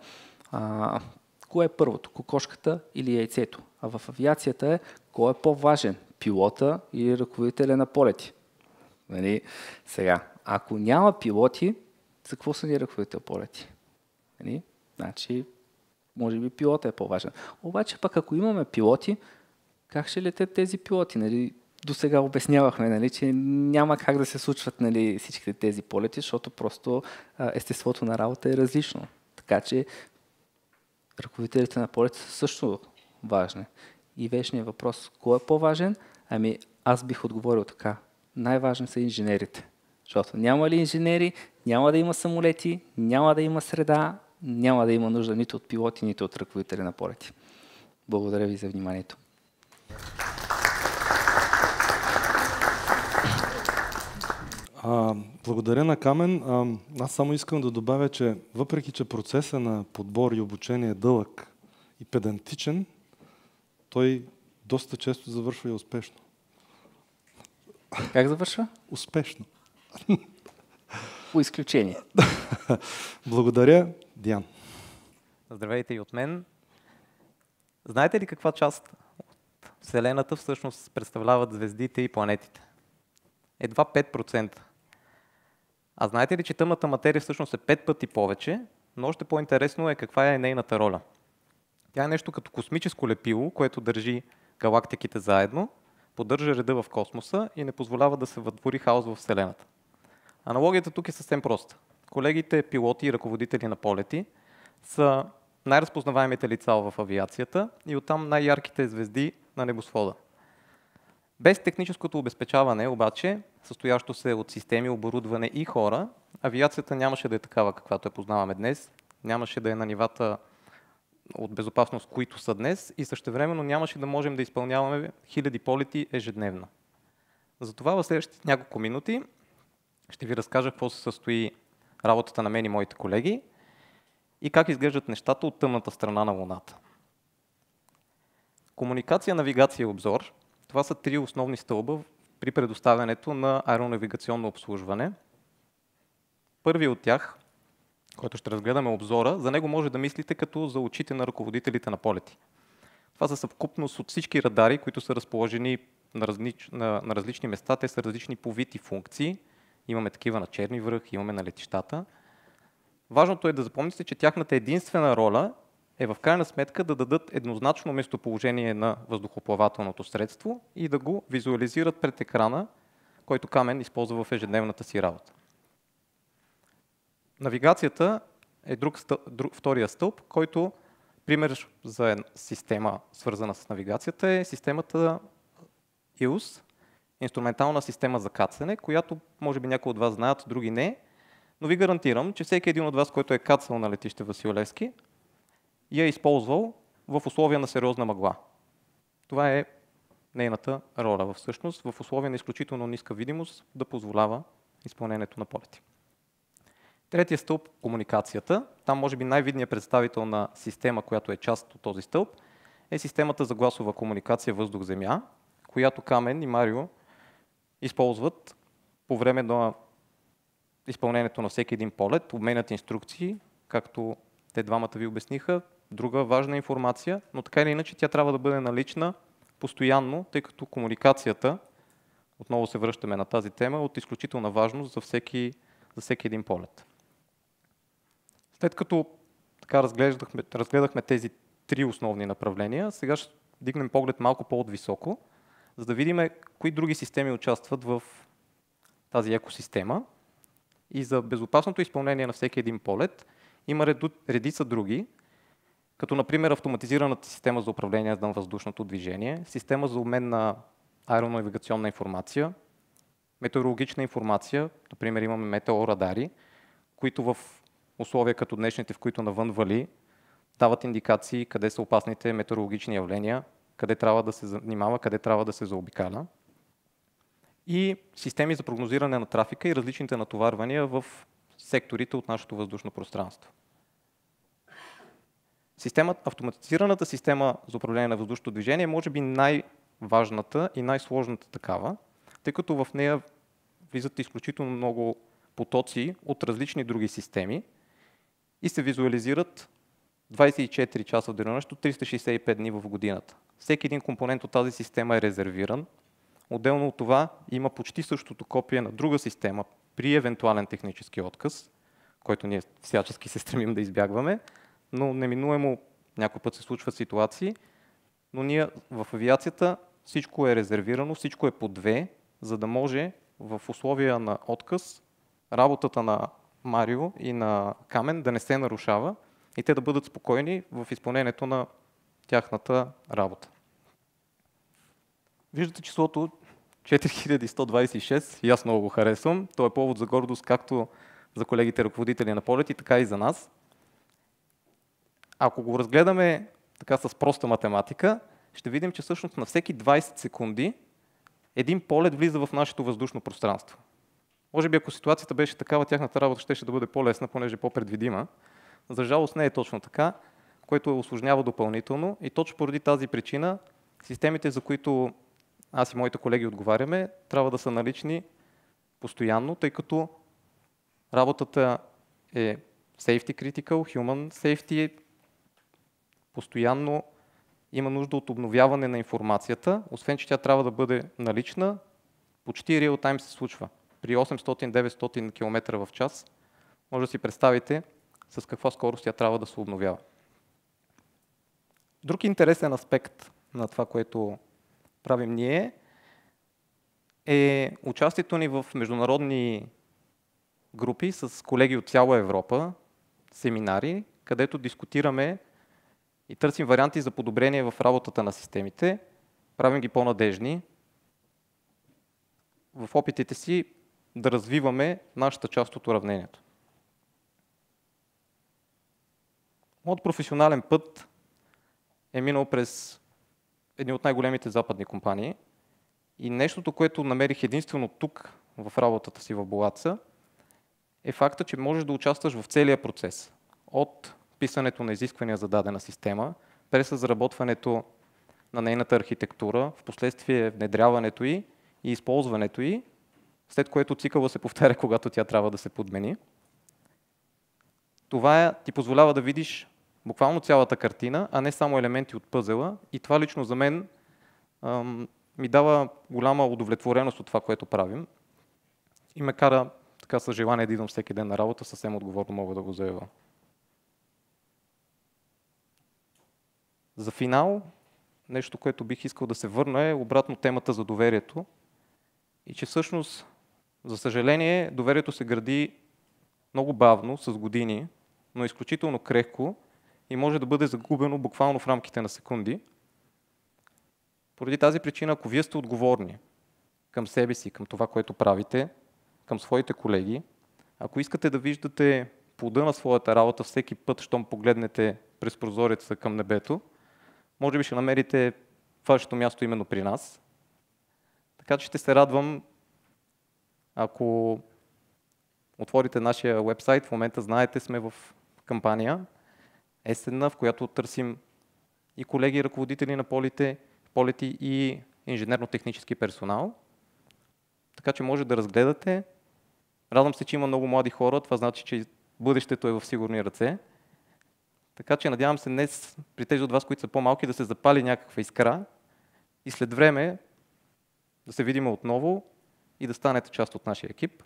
кое е първото, кокошката или яйцето. А в авиацията е кой е по-важен, пилота или ръководителя на полети. Сега, ако няма пилоти, за какво са ни ръководител полети? Значи, може би пилота е по-важен. Обаче пък ако имаме пилоти, как ще летят тези пилоти? До сега обяснявахме, че няма как да се случват всичките тези полети, защото просто естеството на работа е различно. Така че ръководителите на полети са също важни. И вечният въпрос, кой е по-важен? Аз бих отговорил така. Най-важни са инженерите. Защото няма ли инженери, няма да има самолети, няма да има среда, няма да има нужда нито от пилоти, нито от ръководители на полети. Благодаря ви за вниманието. Благодаря на Камен. Аз само искам да добавя, че въпреки, че процесът на подбор и обучение е дълъг и педантичен, той доста често завършва и успешно. Как завършва? Успешно. По изключение. Благодаря, Диан. Здравейте и от мен. Знаете ли каква част от Вселената всъщност представляват звездите и планетите? Едва 5%. А знаете ли, че тъмната материя всъщност е 5 пъти повече, но още по-интересно е каква е нейната роля. Тя е нещо като космическо лепило, което държи галактиките заедно, поддържа реда в космоса и не позволява да се въдвори хаос в Вселената. Аналогията тук е съвсем проста. Колегите пилоти и ръководители на полети са най-разпознаваемите лица в авиацията и оттам най-ярките звезди на небосвода. Без техническото обезпечаване, обаче, състоящо се от системи, оборудване и хора, авиацията нямаше да е такава, каквато я познаваме днес, нямаше да е на нивата от безопасност, които са днес и същевременно нямаше да можем да изпълняваме хиляди полети ежедневно. Затова в следващите няколко минути ще ви разкажа какво се състои работата на мен и моите колеги и как изглеждат нещата от тъмната страна на Луната. Комуникация, навигация и обзор – това са три основни стълба при предоставянето на аеронавигационно обслужване. Първият от тях, който ще разгледаме обзора, за него може да мислите като за очите на ръководителите на полети. Това са съвкупност от всички радари, които са разположени на различни места. Те са различни по вид и функции. Имаме такива на Черни връх, имаме на летищата. Важното е да запомните, че тяхната единствена роля е в крайна сметка да дадат еднозначно местоположение на въздухоплавателното средство и да го визуализират пред екрана, който Камен използва в ежедневната си работа. Навигацията е втория стълб, който пример за система, свързана с навигацията, е системата ILS, инструментална система за кацане, която може би някои от вас знаят, други не, но ви гарантирам, че всеки един от вас, който е кацал на летище Васил Левски, я е използвал в условия на сериозна мъгла. Това е нейната роля всъщност, в условия на изключително ниска видимост да позволява изпълнението на полети. Третия стълб – комуникацията. Там може би най-видният представител на система, която е част от този стълб, е системата за гласова комуникация въздух-земя, която Камен и Марио използват по време на изпълнението на всеки един полет, обменят инструкции, както те двамата ви обясниха, друга важна информация, но така или иначе тя трябва да бъде налична постоянно, тъй като комуникацията, отново се връщаме на тази тема, е от изключителна важност за всеки един полет. След като така разгледахме тези три основни направления, сега ще дигнем поглед малко по-отвисоко, за да видим кои други системи участват в тази екосистема. И за безопасното изпълнение на всеки един полет има редица други, като например автоматизираната система за управление на въздушното движение, система за обмен на аеронавигационна информация, метеорологична информация, например имаме метеорадари, които в условия като днешните, в които навън вали, дават индикации къде са опасните метеорологични явления, къде трябва да се занимава, къде трябва да се заобикаля. И системи за прогнозиране на трафика и различните натоварвания в секторите от нашето въздушно пространство. Автоматизираната система за управление на въздушното движение е може би най-важната и най-сложната такава, тъй като в нея влизат изключително много потоци от различни други системи и се визуализират 24 часа в денонощно, 365 дни в годината. Всеки един компонент от тази система е резервиран. Отделно от това има почти същото копие на друга система при евентуален технически отказ, който ние всячески се стремим да избягваме, но неминуемо някой път се случват ситуации, но ние в авиацията всичко е резервирано, всичко е по две, за да може в условия на отказ работата на Марио и на Камен да не се нарушава и те да бъдат спокойни в изпълнението на тяхната работа. Виждате числото 4126 и аз много го харесвам. То е повод за гордост както за колегите ръководители на полети, така и за нас. Ако го разгледаме така с проста математика, ще видим, че всъщност на всеки 20 секунди един полет влиза в нашето въздушно пространство. Може би ако ситуацията беше такава, тяхната работа ще да бъде по-лесна, понеже е по-предвидима. За жалост не е точно така, което усложнява допълнително и точно поради тази причина системите, за които аз и моите колеги отговаряме, трябва да са налични постоянно, тъй като работата е safety critical, human safety, постоянно има нужда от обновяване на информацията, освен че тя трябва да бъде налична, почти real time се случва. При 800-900 км в час може да си представите с каква скорост тя трябва да се обновява. Друг интересен аспект на това, което правим ние, е участието ни в международни групи с колеги от цяла Европа, семинари, където дискутираме и търсим варианти за подобрение в работата на системите, правим ги по-надежни, в опитите си да развиваме нашата част от уравнението. Моят професионален път е минал през едни от най-големите западни компании и нещото, което намерих единствено тук в работата си в Болатца, е факта, че можеш да участваш в целия процес. От писането на изисквания за дадена система, през разработването на нейната архитектура, в последствие внедряването й и използването й, след което цикъла се повтаря, когато тя трябва да се подмени. Това ти позволява да видиш буквално цялата картина, а не само елементи от пъзела. И това лично за мен ми дава голяма удовлетвореност от това, което правим. И ме кара така с желание да идвам всеки ден на работа, съвсем отговорно мога да го заявя. За финал, нещо, което бих искал да се върна е обратно темата за доверието. И че всъщност, за съжаление, доверието се гради много бавно, с години, но изключително крехко и може да бъде загубено буквално в рамките на секунди. Поради тази причина, ако вие сте отговорни към себе си, към това, което правите, към своите колеги, ако искате да виждате плода на своята работа всеки път, щом погледнете през прозореца към небето, може би ще намерите вашето място именно при нас. Така че ще се радвам, ако отворите нашия уебсайт. В момента, знаете, сме в кампания есенна, в която търсим и колеги, ръководители на полети и инженерно-технически персонал. Така че може да разгледате. Радвам се, че има много млади хора. Това значи, че бъдещето е в сигурни ръце. Така че надявам се днес при тези от вас, които са по-малки, да се запали някаква искра и след време да се видим отново и да станете част от нашия екип.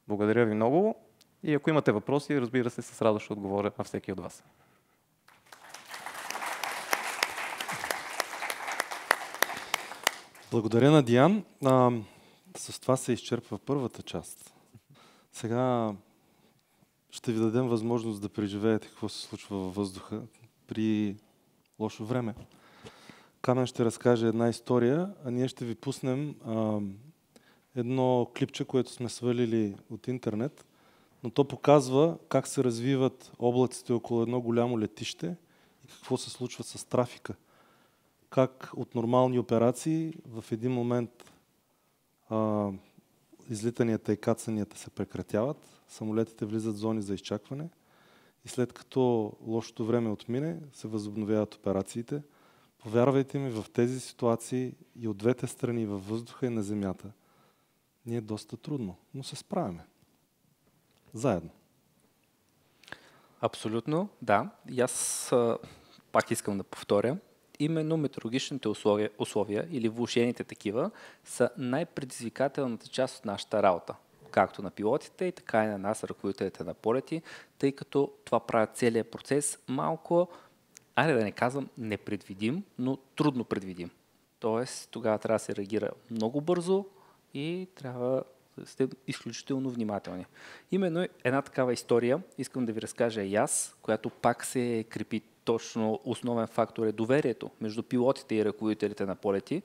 Благодаря ви много и ако имате въпроси, разбира се, с радост ще отговоря на всеки от вас. Благодаря на Диан. С това се изчерпва първата част. Сега ще ви дадем възможност да преживеете какво се случва във въздуха при лошо време. Камен ще разкаже една история, а ние ще ви пуснем едно клипче, което сме свалили от интернет, но то показва как се развиват облаците около едно голямо летище и какво се случва с трафика. Как от нормални операции в един момент излитанията и кацанията се прекратяват, самолетите влизат в зони за изчакване и след като лошото време отмине, се възобновяват операциите. Повярвайте ми, в тези ситуации и от двете страни, във въздуха и на земята, ни е доста трудно, но се справяме. Заедно. Абсолютно, да. И аз пак искам да повторя. Именно метеорологичните условия или влошените такива са най-предизвикателната част от нашата работа. Както на пилотите, и така и на нас, ръководителите на полети, тъй като това прави целият процес малко, айде да не казвам непредвидим, но трудно предвидим. Тоест, тогава трябва да се реагира много бързо и трябва да сте изключително внимателни. Именно една такава история искам да ви разкажа и аз, която пак се крепи точно основен фактор е доверието между пилотите и ръководителите на полети.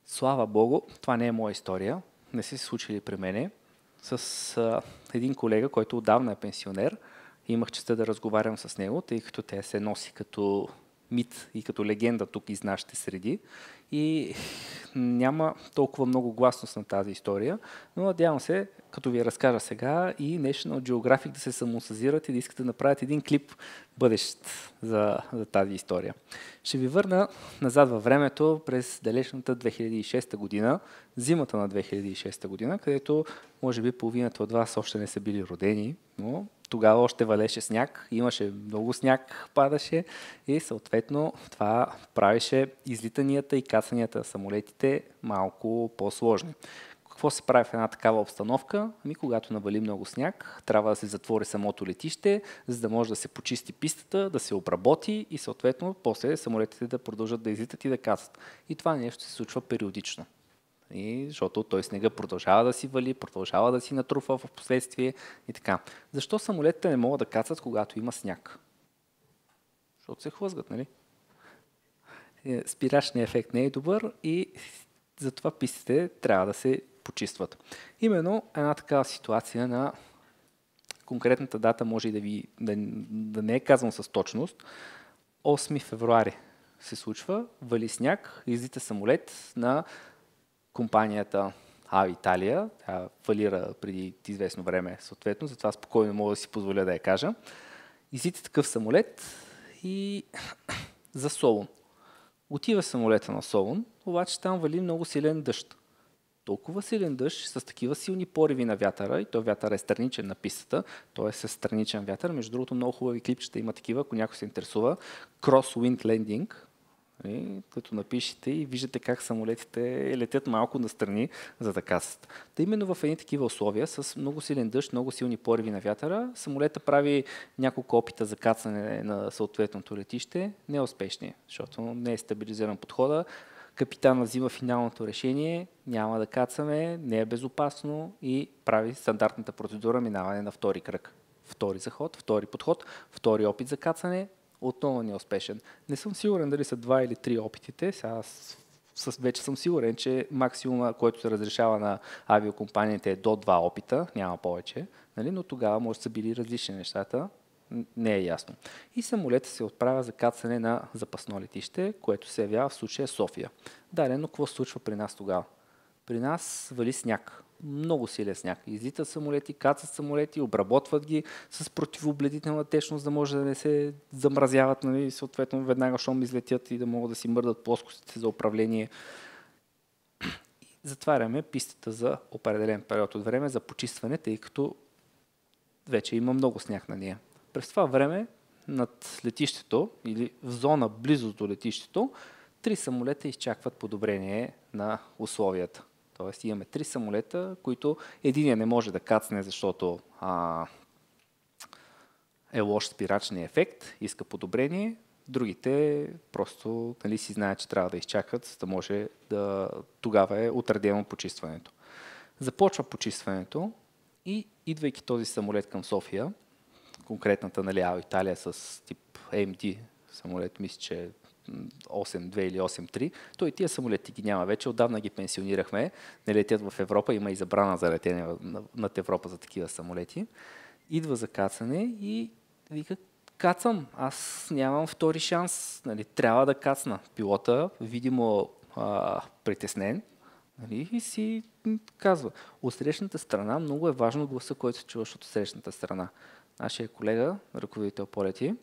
Слава Богу, това не е моя история, не са се случили при мене. С един колега, който отдавна е пенсионер, имах честа да разговарям с него, тъй като те се носи като мит и като легенда тук из нашите среди. И няма толкова много гласност на тази история, но надявам се, като ви я разкажа сега, и National Geographic да се самосъзират и да искат да направят един клип бъдещ за тази история. Ще ви върна назад във времето през далечната 2006 година, зимата на 2006 година, където може би половината от вас още не са били родени, но тогава още валеше сняг, имаше много сняг, падаше и съответно това правеше излитанията и кацанията на самолетите малко по-сложни. Какво се прави в една такава обстановка? Ами когато навали много сняг, трябва да се затвори самото летище, за да може да се почисти пистата, да се обработи и съответно после самолетите да продължат да излитат и да кацат. И това нещо се случва периодично. Защото той снега продължава да си вали, продължава да си натрупва в последствие и така. Защо самолетите не могат да кацат, когато има сняг? Защото се хлъзгат, нали? Спирачният ефект не е добър и затова пистите трябва да се почистват. Именно една такава ситуация на конкретната дата може и да не е казано с точност. 8 февруари се случва, вали сняг, излита самолет на компанията Авиталия. Тя фалира преди известно време, съответно, затова спокойно мога да си позволя да я кажа. Излита такъв самолет и за Солун. Отива самолета на Солун, обаче там вали много силен дъжд. Толкова силен дъжд с такива силни пориви на вятъра, и то вятър е страничен на пистата, т.е. с страничен вятър. Между другото, много хубави клипчета има такива, ако някой се интересува. Crosswind Landing, като напишете и виждате как самолетите летят малко настрани, за да кацат. Та именно в едни такива условия, с много силен дъжд, много силни пориви на вятъра, самолета прави няколко опита за кацане на съответното летище, неуспешни, защото не е стабилизиран подхода. Капитана взима финалното решение, няма да кацаме, не е безопасно и прави стандартната процедура минаване на втори кръг. Втори заход, втори подход, втори опит за кацане, отново не е успешен. Не съм сигурен дали са 2 или 3 опитите. Сега вече съм сигурен, че максимума, който се разрешава на авиокомпаниите е до 2 опита, няма повече, нали? Но тогава може да са били различни нещата. Не е ясно. И самолетът се отправя за кацане на запасно летище, което се явява в случая София. Далее, но какво се случва при нас тогава? При нас вали сняг. Много силен сняг. Излитат самолети, кацат самолети, обработват ги с противобледителна течност, да може да не се замразяват, нали, съответно веднага щом излетят и да могат да си мърдат плоскостите за управление. Затваряме пистата за определен период от време за почистване, тъй като вече има много сняг на нея. През това време над летището или в зона близо до летището 3 самолета изчакват подобрение на условията. Тоест имаме 3 самолета, които единия не може да кацне, защото е лош спирачния ефект, иска подобрение. Другите просто нали, си знаят, че трябва да изчакат, за да може да тогава е отредено почистването. Започва почистването и идвайки този самолет към София, конкретната нали, Италия с тип AMD самолет, мисля, че 8.2 или 8.3, то и тия самолети ги няма вече, отдавна ги пенсионирахме, не летят в Европа, има и забрана за летене над Европа за такива самолети. Идва за кацане и вика, кацам, аз нямам втори шанс, нали, трябва да кацна. Пилота, видимо притеснен, нали, и си казва, от срещната страна много е важно гласа, който се чуваш от срещната страна. Нашия колега, ръководител полети,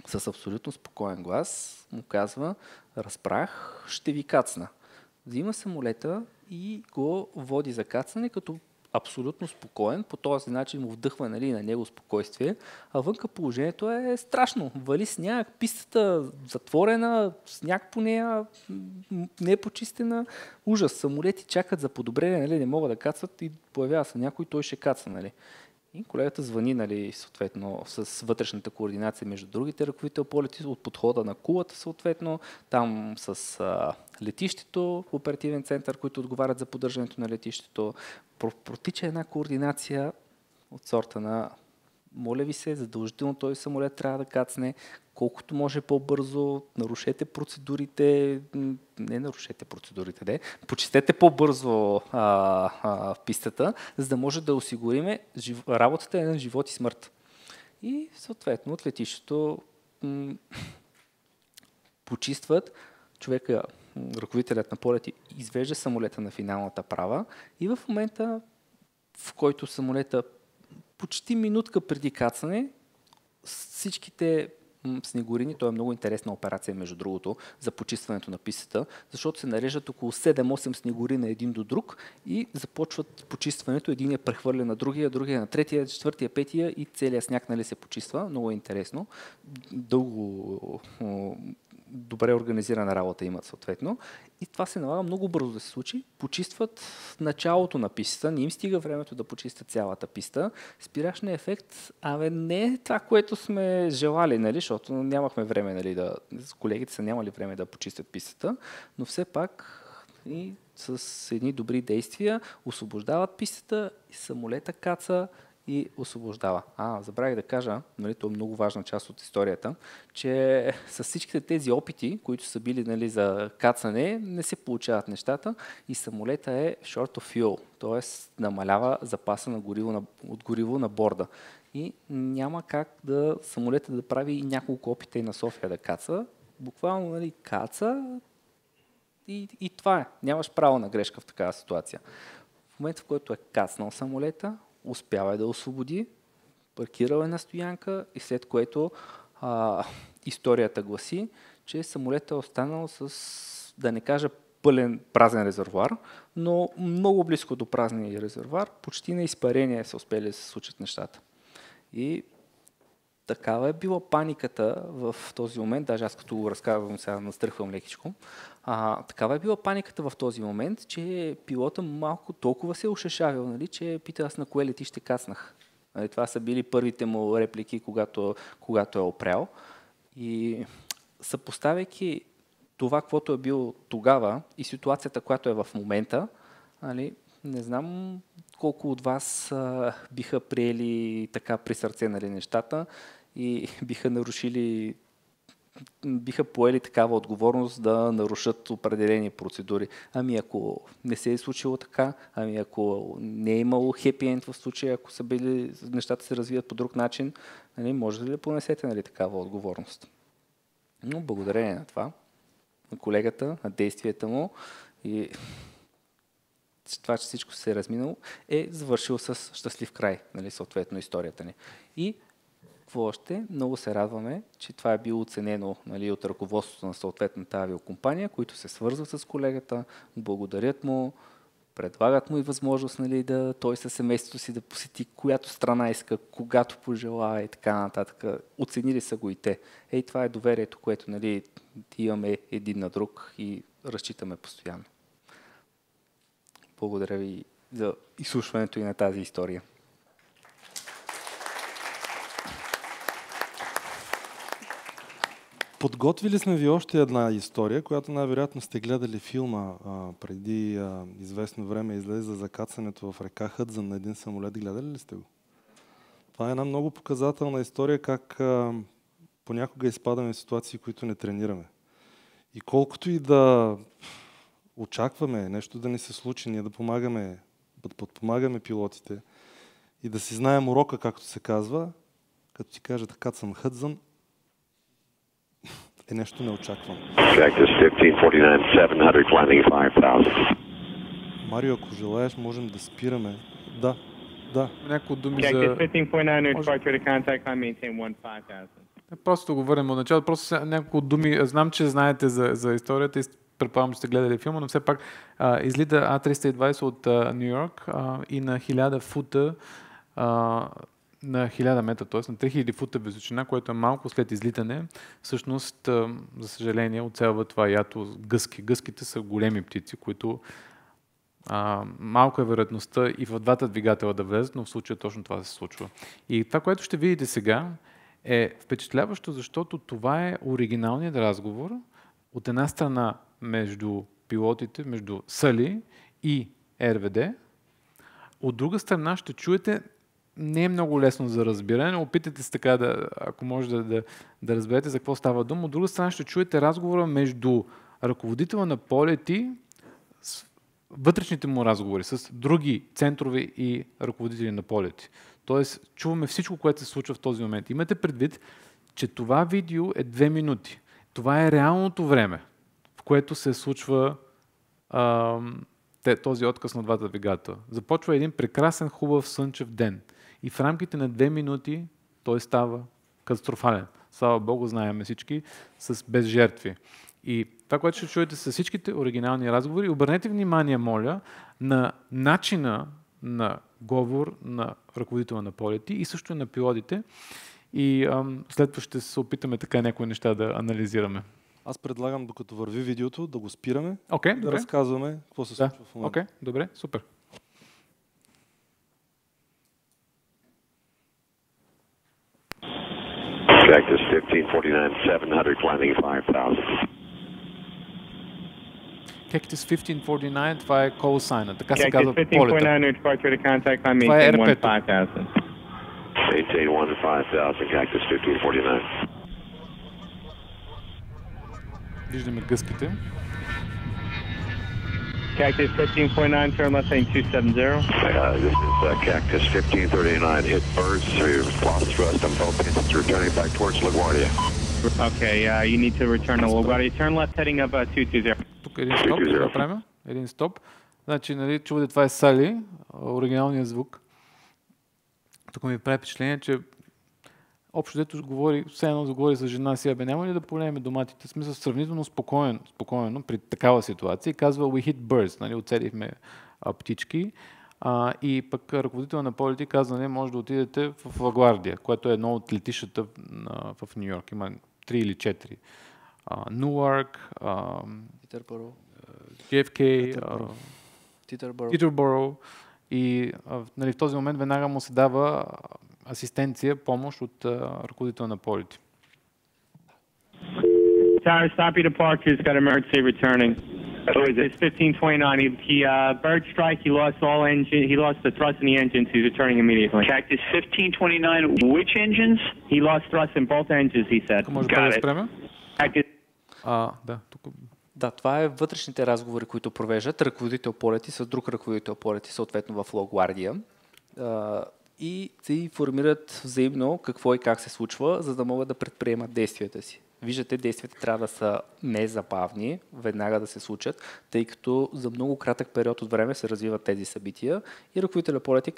с абсолютно спокоен глас му казва, разбрах, ще ви кацна. Взима самолета и го води за кацане, като абсолютно спокоен, по този начин му вдъхва нали, на него спокойствие, а вънка положението е страшно. Вали сняг, пистата затворена, сняг по нея, не е почистена, ужас. Самолети чакат за подобрение, нали, не могат да кацат и появява се някой, той ще каца. Нали. И колегата звъни, нали, съответно, с вътрешната координация между другите ръководител полети, от подхода на кулата, съответно, там с летището, оперативен център, които отговарят за поддържането на летището. Протича една координация от сорта на моля ви се, задължително този самолет трябва да кацне колкото може по-бързо, нарушете процедурите, не нарушете процедурите, почистете по-бързо пистата, за да може да осигуриме работата е на живот и смърт. И съответно от летището почистват човека, ръководителят на полети, извежда самолета на финалната права и в момента, в който самолета почти минутка преди кацане, всичките снегорини, то е много интересна операция, между другото, за почистването на пистата, защото се нареждат около 7-8 снегорина един до друг и започват почистването. Един е прехвърля на другия на третия, четвъртия, петия и целият сняг нали, се почиства. Много е интересно. Дълго добре организирана работа имат съответно. И това се налага много бързо да се случи. Почистват началото на пистата, не им стига времето да почистят цялата писта. Спирачният ефект, не е това, което сме желали, нали, защото нямахме време, нали, колегите са нямали време да почистят пистата, но все пак и с едни добри действия освобождават пистата и самолета каца и освобождава. Забравих да кажа, нали, това е много важна част от историята, че с всичките тези опити, които са били, нали, за кацане, не се получават нещата и самолета е short of fuel, т.е. намалява запаса на гориво на борда. И няма как самолета да прави няколко опита и на София да каца. Буквално, нали, каца и това е. Нямаш право на грешка в такава ситуация. В момента, в който е кацнал самолета, успява да освободи, паркирал е на стоянка и след което историята гласи, че самолетът е останал с, да не кажа празен резервоар, но много близко до празния резервоар, почти на изпарение са успели да се случат нещата. И такава е била паниката в този момент, даже аз като го разказвам, сега настръхвам лекичко, такава е била паниката в този момент, че пилота малко толкова се е ушешавил, нали, че пита аз на кое летище кацнах. Нали, това са били първите му реплики, когато е опрял. И съпоставяйки това, което е било тогава и ситуацията, която е в момента, нали, не знам колко от вас биха приели така при сърце, нали, нещата и биха поели такава отговорност да нарушат определени процедури. Ако не се е случило така, ако не е имало хепи енд в случая, ако са били, нещата се развият по друг начин, нали, може ли да понесете, нали, такава отговорност? Но благодарение на това, на колегата, на действията му и това, че всичко се е разминало, е завършил с щастлив край, нали, съответно историята ни. И какво още? Много се радваме, че това е било оценено, нали, от ръководството на съответната авиокомпания, които се свързват с колегата, благодарят му, предлагат му и възможност, нали, той със семейството си да посети която страна иска, когато пожелава и така нататък. Оценили са го и те. Това е доверието, което, нали, имаме един на друг и разчитаме постоянно. Благодаря ви за изслушването и на тази история. Подготвили сме ви още една история, която най-вероятно сте гледали филма преди известно време, излезе за кацането в река Хъдзън на един самолет. Гледали ли сте го? Това е една много показателна история, как понякога изпадаме в ситуации, които не тренираме. И колкото и да очакваме нещо да ни се случи, ние да подпомагаме пилотите и да си знаем урока, както се казва, като ти кажа да кацам Хъдзън, е нещо неочаквано. Марио, ако желаеш, можем да спираме. Да. Няколко думи за... Просто го върнем от начало. Просто няколко думи. Знам, че знаете за историята и предполагам, че сте гледали филма, но все пак излита А320 от Ню Йорк и на 1000 фута на 1000 метра, т.е. на 3000 фута височина, което е малко след излитане, всъщност, за съжаление, оцелва това ято гъски. Гъските са големи птици, които малко е вероятността и в двата двигателя да влезат, но в случая точно това се случва. И това, което ще видите сега, е впечатляващо, защото това е оригиналният разговор от една страна между пилотите, между Сали и РВД. От друга страна ще чуете, не е много лесно за разбиране, но опитайте се така, ако може да разберете за какво става дума. От друга страна ще чуете разговора между ръководителя на полети, вътрешните му разговори с други центрове и ръководители на полети. Тоест, чуваме всичко, което се случва в този момент. Имате предвид, че това видео е 2 минути. Това е реалното време, в което се случва този отказ на двата двигателя. Започва един прекрасен, хубав слънчев ден. И в рамките на 2 минути той става катастрофален. Слава Богу, знаем всички, без жертви. И това, което ще чуете с всичките оригинални разговори, обърнете внимание, моля, на начина на говор на ръководителя на полети и също на пилотите. И след това ще се опитаме така някои неща да анализираме. Аз предлагам, докато върви видеото, да го спираме, Окей, да добре. разказваме какво се случва в момента. Окей, добре, супер. Cactus 1549, 700, climbing 5000. Cactus 1549, това е call sign, така се Cactus казва полета. 1549, departure to contact, climb Това е maintain 1 РП-то. 5000. Maintain 1 5000, Cactus 1549. Виждаме гъските. Cactus 1549, turn left heading 270. This is Cactus 1539, hit birds, so you've lost thrust on both engines, returning back towards LaGuardia. Okay, you need to return to LaGuardia. Turn left heading up 220. Тук един стоп, да правим. Един стоп. Значи, нали, чувате, това е Сали, оригиналният звук. Тук ми прави впечатление, че общо дето говори, все едно да говори с жена си, абе няма ли да полеем доматите? В смисъл сравнително спокойно при такава ситуация и казва we hit birds, нали, оцелихме птички. И пък ръководител на полети казва, не, може да отидете в LaGuardia, което е едно от летищата в Нью Йорк. Има 3 или 4. Нуарк, JFK, Питърборо. И нали, в този момент веднага му се дава асистенция, помощ от ръководител на полети. Tower, stop your departures, got emergency returning. Who is it? It's 1529. He bird strike, he lost he lost the thrust in the engines, he's returning immediately. Cactus 1529, which engines? He lost thrust in both engines, he said. Може да спреме? Cactus Да, тук. Да, това е вътрешните разговори, които провеждат ръководител полети с друг ръководител полети, съответно в LaGuardia. И се информират взаимно какво и как се случва, за да могат да предприемат действията си. Виждате, действията трябва да са незабавни, веднага да се случат, тъй като за много кратък период от време се развиват тези събития и ръководителя полети,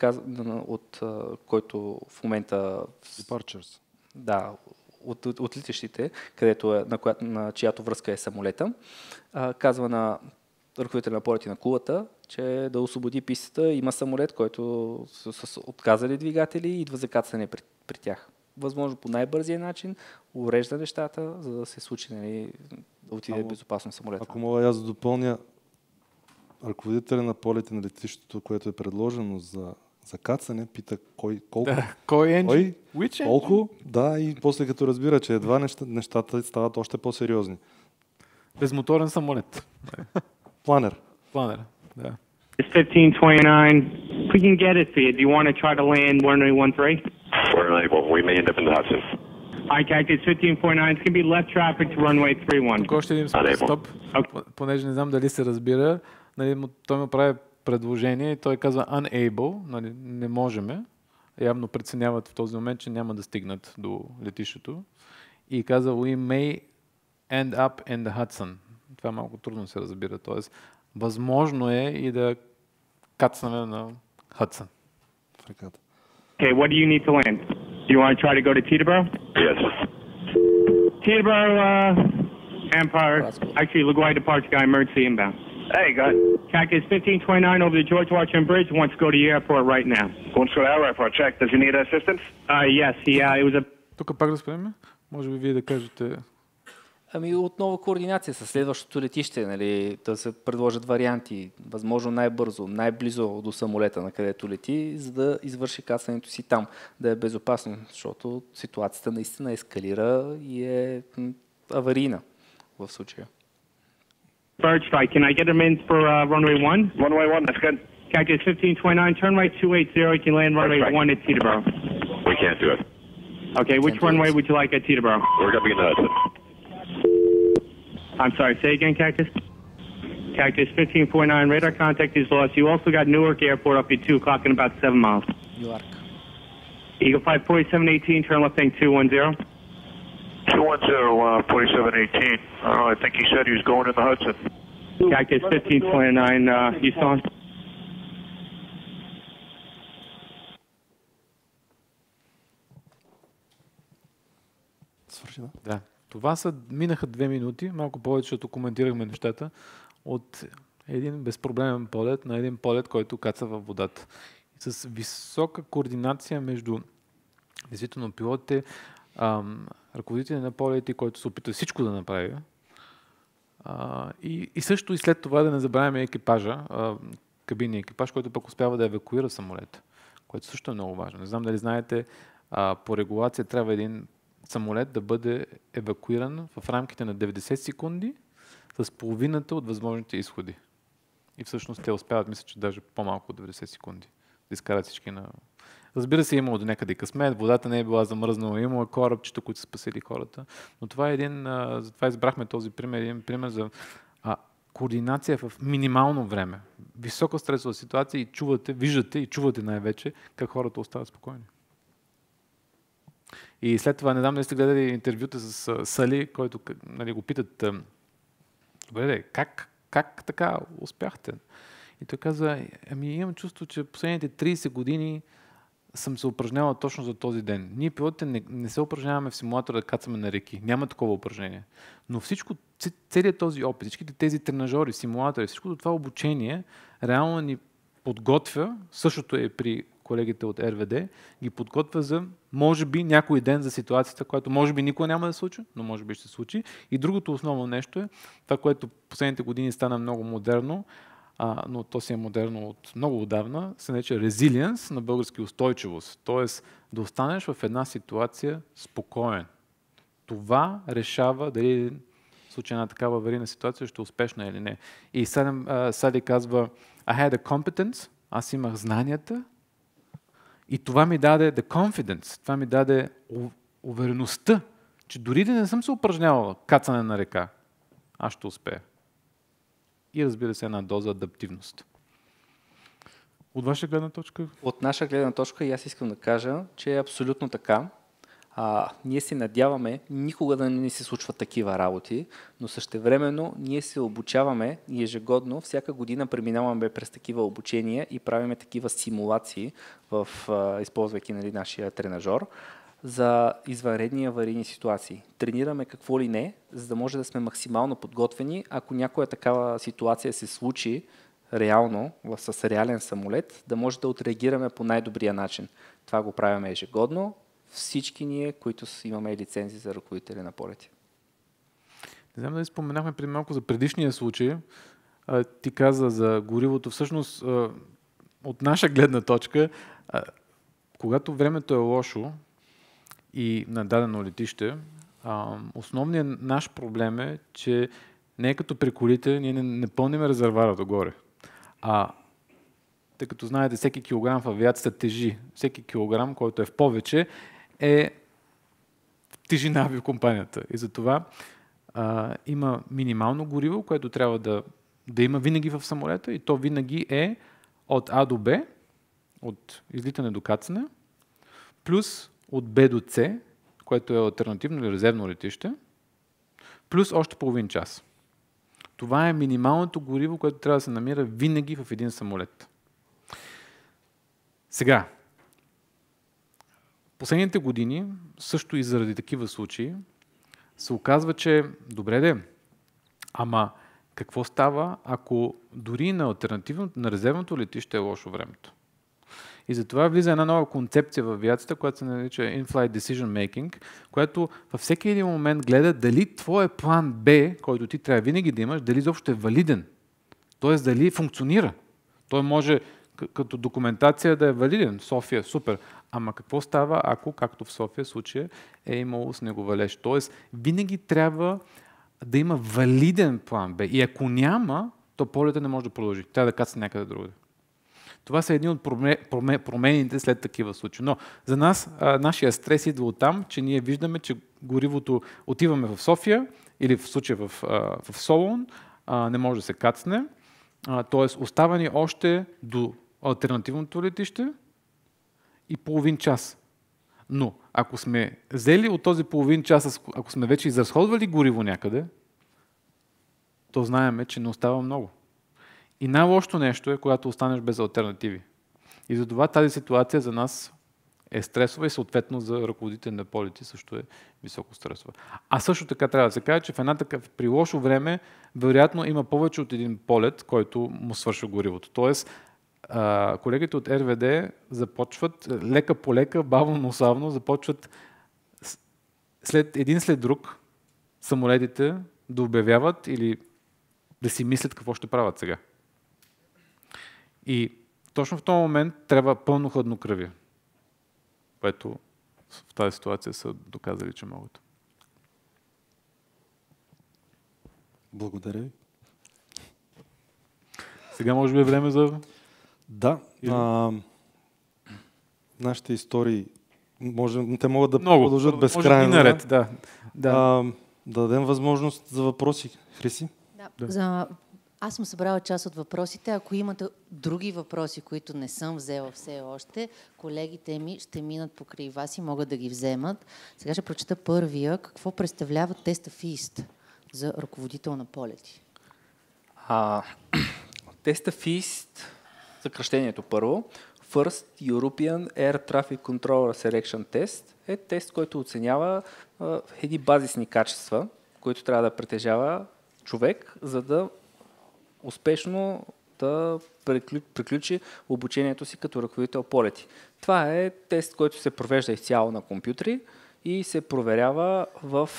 от който в момента... Departures. Да, от летищите, където на чиято връзка е самолета, казва на ръководителя на полети на кулата, че да освободи пистата, има самолет, който с отказали двигатели и идва за кацане при тях. Възможно по най-бързия начин, урежда нещата, за да се случи, нали, да отиде безопасно самолета. Ако мога аз да допълня, ръководителя на полети на летището, което е предложено за кацане, пита колко, кой енджин? Колко, да, и после като разбира, че едва нещата стават още по-сериозни. Безмоторен самолет. Планер, да. It's 1529. We can get it for you. Do you want to try to land 1013? We're unable. We may end up in the Hudson. Hi, Cactus 1549. It's going to be left traffic to runway 31. Тук още един стоп, понеже не знам дали се разбира, нали, той му прави предложение и той казва unable, нали, не можеме. Явно преценяват в този момент, че няма да стигнат до летището. И казва we may end up in the Hudson. Това малко трудно се разбира. Тоест, възможно е и да кацнем на Хъдсън. Okay, what do you need to land? Do you want to try to go to Teterboro? Yes. Teterboro, Empire. Actually, LaGuardia departure guy, emergency inbound. Hey, go ahead. Cactus 1529 over the George Washington Bridge. Wants to go to the airport right now. Wants to go to our airport. Check. Does he need assistance? Yes, it was a... Тук пак да спрем. Може би вие да кажете... Ами отново координация с следващото летище, нали, да се предложат варианти, възможно най-бързо, най-близо до самолета, на където лети, за да извърши кацането си там, да е безопасно, защото ситуацията наистина ескалира и е аварийна в случая. Bird strike. Can I get him in for runway 1? Runway 1, that's good. Cactus 1529, turn right 280. You can land runway 1 at Teterboro. We can't do it. Okay, which runway would you like at Teterboro? We're going to be in the Hudson. I'm sorry, say again, Cactus? Cactus 1549, radar contact is lost. You also got Newark Airport up here too, clocking about 7 miles. Newark. Eagle 54718, turn left thing 210. 210, 4718. I think he said he was going in the Hudson. Cactus 1529, Houston. Да. Това минаха 2 минути, малко повече, защото коментирахме нещата, от един безпроблемен полет на един полет, който каца във водата. И с висока координация между действително пилотите, ръководители на полети, който се опитва всичко да направи, И също и след това да не забравяме екипажа, кабинния екипаж, който пък успява да евакуира самолета, което също е много важно. Не знам дали знаете, по регулация трябва един самолет да бъде евакуиран в рамките на 90 секунди с половината от възможните изходи. И всъщност те успяват, мисля, че даже по-малко от 90 секунди да изкарат всички на... Разбира се, имало до някъде късмет, водата не е била замръзнала, имало корабчета, които са спасили хората. Но това е затова избрахме този пример, един пример за координация в минимално време. Висока стресова ситуация и виждате и чувате най-вече как хората остават спокойни. И след това, не знам дали сте гледали интервюта с Сали, който го питат, добре, как така успяхте? И той каза, имам чувство, че последните 30 години съм се упражнявал точно за този ден. Ние пилотите не се упражняваме в симулатора да кацаме на реки. Няма такова упражнение. Но целият този опит, всичките тези тренажери, симулатори, всичкото това обучение реално ни подготвя, същото е при колегите от РВД, ги подготвя за, може би, някой ден за ситуацията, която може би никога няма да се случи, но може би ще се случи. И другото основно нещо е, това, което последните години стана много модерно, но то си е модерно от много отдавна, се нарича резилиенс, на български устойчивост. Тоест да останеш в една ситуация спокоен. Това решава дали в случай на такава аварийна ситуация ще е успешна или не. И Сали казва, I had a competence, аз имах знанията и това ми даде the confidence, това ми даде увереността, че дори да не съм се упражнявал кацане на река, аз ще успея. И разбира се, една доза адаптивност. От ваша гледна точка? От наша гледна точка и аз искам да кажа, че е абсолютно така. Ние се надяваме никога да не ни се случват такива работи, но същевременно ние се обучаваме и ежегодно, всяка година преминаваме през такива обучения и правиме такива симулации, използвайки нашия тренажор, за извънредни аварийни ситуации. Тренираме какво ли не, за да може да сме максимално подготвени, ако някоя такава ситуация се случи реално, с реален самолет, да може да отреагираме по най-добрия начин. Това го правим ежегодно, всички ние, които имаме лицензии за ръководители на полети. Не знам дали споменахме преди малко за предишния случай. Ти каза за горивото. Всъщност, от наша гледна точка, когато времето е лошо и на дадено летище, основният наш проблем е, че не е като при колите, ние не пълним резервара догоре. Тъй като знаете, всеки килограм в авиацията тежи. Всеки килограм, който е в повече, е тежи на авиокомпанията. И затова има минимално гориво, което трябва да има винаги в самолета и то винаги е от А до Б, от излитане до кацане, плюс от Б до С, което е алтернативно или резервно летище, плюс още половин час. Това е минималното гориво, което трябва да се намира винаги в един самолет. Сега, последните години, също и заради такива случаи, се оказва, че добре ама какво става, ако дори на резервното летище е лошо времето? И затова влиза една нова концепция в авиацията, която се нарича In-Flight Decision Making, която във всеки един момент гледа дали твой план Б, който ти трябва винаги да имаш, дали изобщо е валиден. Т.е. дали функционира. Той може като документация да е валиден. София, супер. Ама какво става, ако, както в София случая, е имало снеговалеж? Тоест, винаги трябва да има валиден план Б. И ако няма, то полета не може да продължи. Трябва да кацне някъде другаде. Това са едни от промените след такива случаи. Но за нас, нашия стрес идва от там, че ние виждаме, че горивото отиваме в София или в случая в Солун, не може да се кацне. Т.е. остава ни още до алтернативното летище и половин час. Но ако сме взели от този половин час, ако сме вече изразходвали гориво някъде, то знаеме, че не остава много. И най-лошото нещо е, когато останеш без алтернативи. И затова тази ситуация за нас е стресова и съответно за ръководителите на полети също е високо стресова. А също така трябва да се каже, че при лошо време вероятно има повече от един полет, който му свършва горивото. Тоест, колегите от РВД започват лека по лека, бавно, но славно, започват един след друг самолетите да обявяват или да си мислят какво ще правят сега. И точно в този момент трябва пълно хладнокръвие, което в тази ситуация са доказали, че могат. Благодаря ви. Сега може би е време за... Да. Нашите истории те могат да много продължат безкрайно. Може наред, да. Да дадем възможност за въпроси. Хриси? Да. Аз съм събрала част от въпросите. Ако имате други въпроси, които не съм взела все още, колегите ми ще минат покрай вас и могат да ги вземат. Сега ще прочета първия. Какво представлява теста FEAST за ръководител на полети? Теста FEAST, съкръщението първо, First European Air Traffic Controller Selection Test, е тест, който оценява едни базисни качества, които трябва да притежава човек, за да успешно да приключи обучението си като ръководител полети. Това е тест, който се провежда изцяло на компютри и се проверява в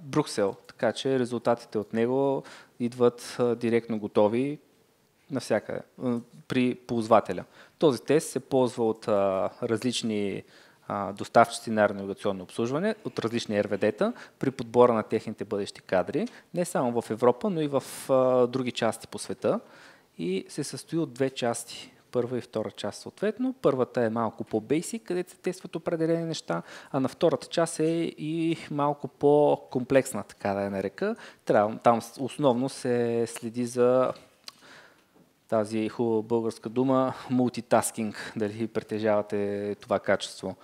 Брюксел, така че резултатите от него идват директно готови навсякъде, при ползвателя. Този тест се ползва от различни доставчици на аеронавигационно обслужване, от различни РВД-та при подбора на техните бъдещи кадри, не само в Европа, но и в други части по света. И се състои от две части. Първа и втора част съответно. Първата е малко по-бейсик, където се тестват определени неща, а на втората част е и малко по-комплексна, така да я нарека. Там основно се следи за тази хубава българска дума мултитаскинг, дали притежавате това качество.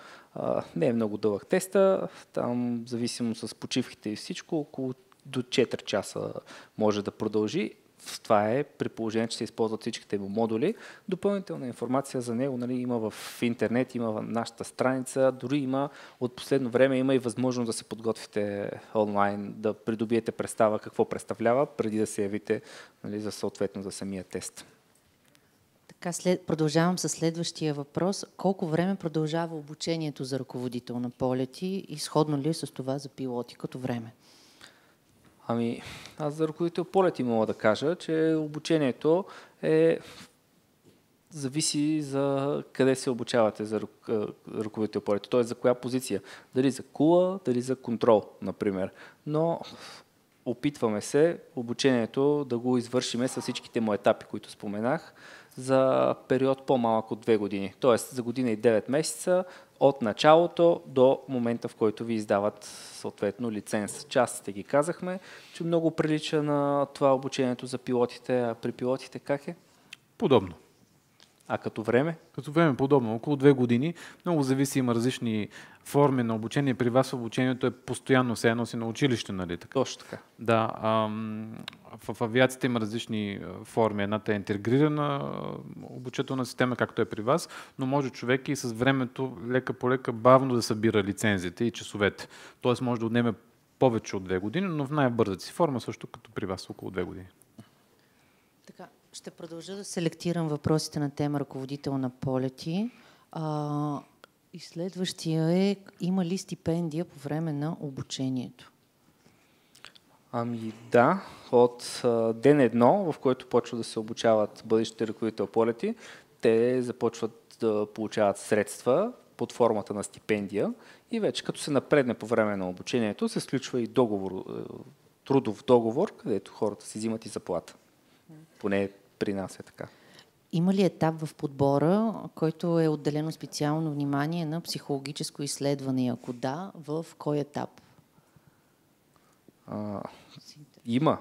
Не е много дълъг теста, там зависимо с почивките и всичко, около до 4 часа може да продължи. Това е при положение, че се използват всичките му модули. Допълнителна информация за него има в интернет, има в нашата страница, дори има от последно време има и възможност да се подготвите онлайн, да придобиете представа какво представлява, преди да се явите за съответно за самия тест. Така, продължавам с следващия въпрос. Колко време продължава обучението за ръководител на полети и сходно ли е с това за пилоти като време? Аз за ръководител полети мога да кажа, че обучението зависи за къде се обучавате за ръководител полети, т.е. за коя позиция. Дали за кула, дали за контрол, например. Но опитваме се обучението да го извършиме с всичките му етапи, които споменах, за период по-малък от 2 години. Т.е. за година и 9 месеца от началото до момента, в който ви издават съответно лиценз. Частите ги казахме, че много прилича на това обучението за пилотите, а при пилотите как е? Подобно. А като време? Като време подобно, около 2 години. Много зависи, има различни форми на обучение. При вас обучението е постоянно, все едно си на училище, нали така? Точно така. Да, в авиацията има различни форми. Едната е интегрирана обучителна система, както е при вас, но може човек и с времето лека по лека бавно да събира лицензите и часовете. Тоест може да отнеме повече от 2 години, но в най-бързата си форма, също като при вас около 2 години. Така, ще продължа да селектирам въпросите на тема ръководител на полети. И следващия е, има ли стипендия по време на обучението? Да, от ден 1, в който почва да се обучават бъдещите ръководител полети, те започват да получават средства под формата на стипендия и вече като се напредне по време на обучението, се сключва и трудов договор, където хората си взимат и заплата. Поне при нас е така. Има ли етап в подбора, който е отделено специално внимание на психологическо изследване? Ако да, в кой етап? Има.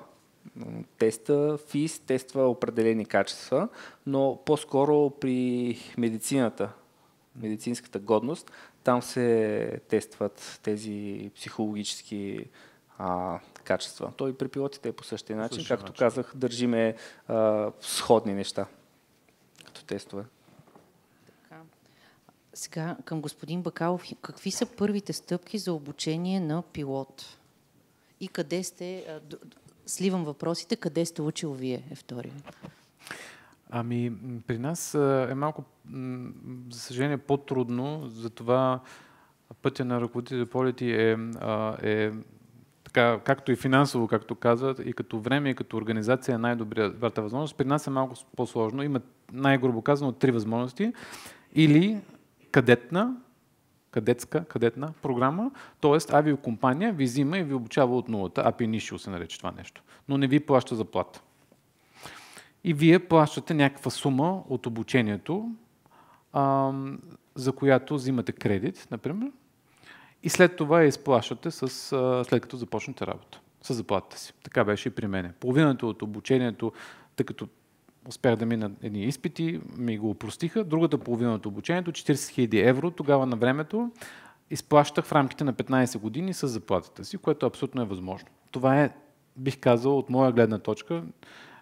Теста FEAST тества определени качества, но по-скоро при медицинската годност, там се тестват тези психологически качества. То и при пилотите е по същия начин. Както казах, държиме сходни неща като тестове. Така. Сега към господин Бакалов. Какви са първите стъпки за обучение на пилот? И къде сте, сливам въпросите, къде сте учил вие, е втория? При нас е малко, за съжаление, по-трудно, затова пътя на ръководителите полети е така, както и финансово, както казват, и като време, и като организация е най-добрата възможност. При нас е малко по-сложно. Има най-грубо казано 3 възможности. Или кадетна програма, т.е. авиокомпания ви взима и ви обучава от нулата. Ап Initio се нарече това нещо. Но не ви плаща заплата. И вие плащате някаква сума от обучението, за която взимате кредит, например, и след това я изплащате след като започнете работа, с заплатата си. Така беше и при мене. Половината от обучението, тъй като успях да мина едни изпити, ми го опростиха. Другата половина от обучението, 40 000 евро, тогава на времето, изплащах в рамките на 15 години с заплатата си, което абсолютно е възможно. Това е, бих казал, от моя гледна точка,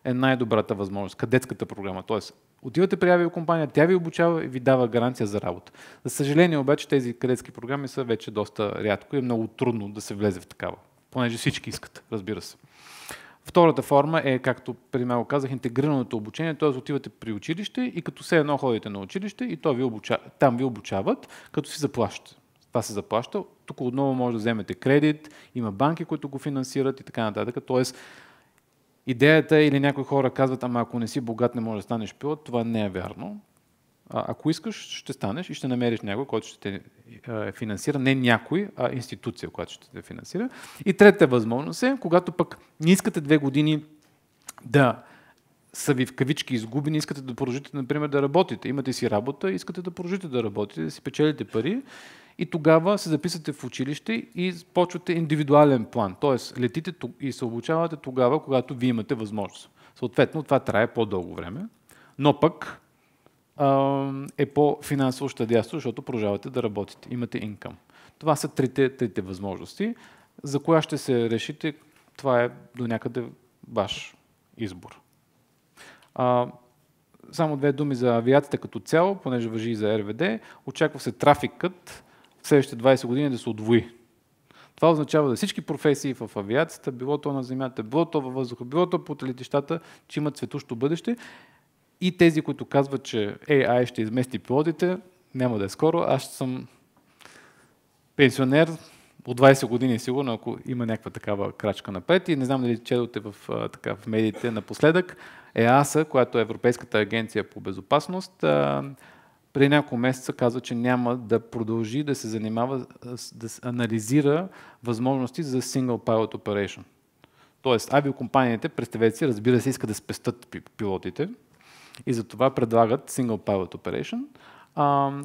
е най-добрата възможност. Кадетската програма. Тоест, отивате при авиокомпания, тя ви обучава и ви дава гаранция за работа. За съжаление обаче тези кадетски програми са вече доста рядко и е много трудно да се влезе в такава. Понеже всички искат, разбира се. Втората форма е, както преди малко казах, интегрираното обучение, т.е. отивате при училище и като все едно ходите на училище и там ви обучават, като си заплащате. Това се заплаща. Тук отново може да вземете кредит, има банки, които го финансират и така нататък. Тоест, идеята или някои хора казват, ама ако не си богат, не можеш да станеш пилот, това не е вярно. Ако искаш, ще станеш и ще намериш някой, който ще те финансира. Не някой, а институция, която ще те финансира. И третата възможност е, когато пък не искате 2 години да са ви в кавички изгубени, искате да продължите, например, да работите. Имате си работа, искате да продължите да работите, да си печелите пари и тогава се записвате в училище и почвате индивидуален план. Тоест, летите и се обучавате тогава, когато вие имате възможност. Съответно, това трае по-дълго време, но пък е по-финансово щадящо, защото продължавате да работите. Имате инкъм. Това са трите възможности. За коя ще се решите, това е до някъде ваш избор. Само 2 думи за авиацията като цяло, понеже важи и за РВД. Очаква се трафикът в следващите 20 години да се удвои. Това означава да всички професии в авиацията, било то на земята, било то във въздуха, било то по летищата, че имат цветущо бъдеще. И тези, които казват, че AI ще измести пилотите, няма да е скоро. Аз съм пенсионер от 20 години сигурно, ако има някаква такава крачка напред. И не знам дали четоте в медиите напоследък. ЕАСА, която е Европейската агенция по безопасност, преди няколко месеца казва, че няма да продължи да се занимава, да анализира възможности за Single Pilot Operation. Тоест, авиокомпаниите, представете си, разбира се, искат да спестат пилотите и затова предлагат Single Pilot Operation,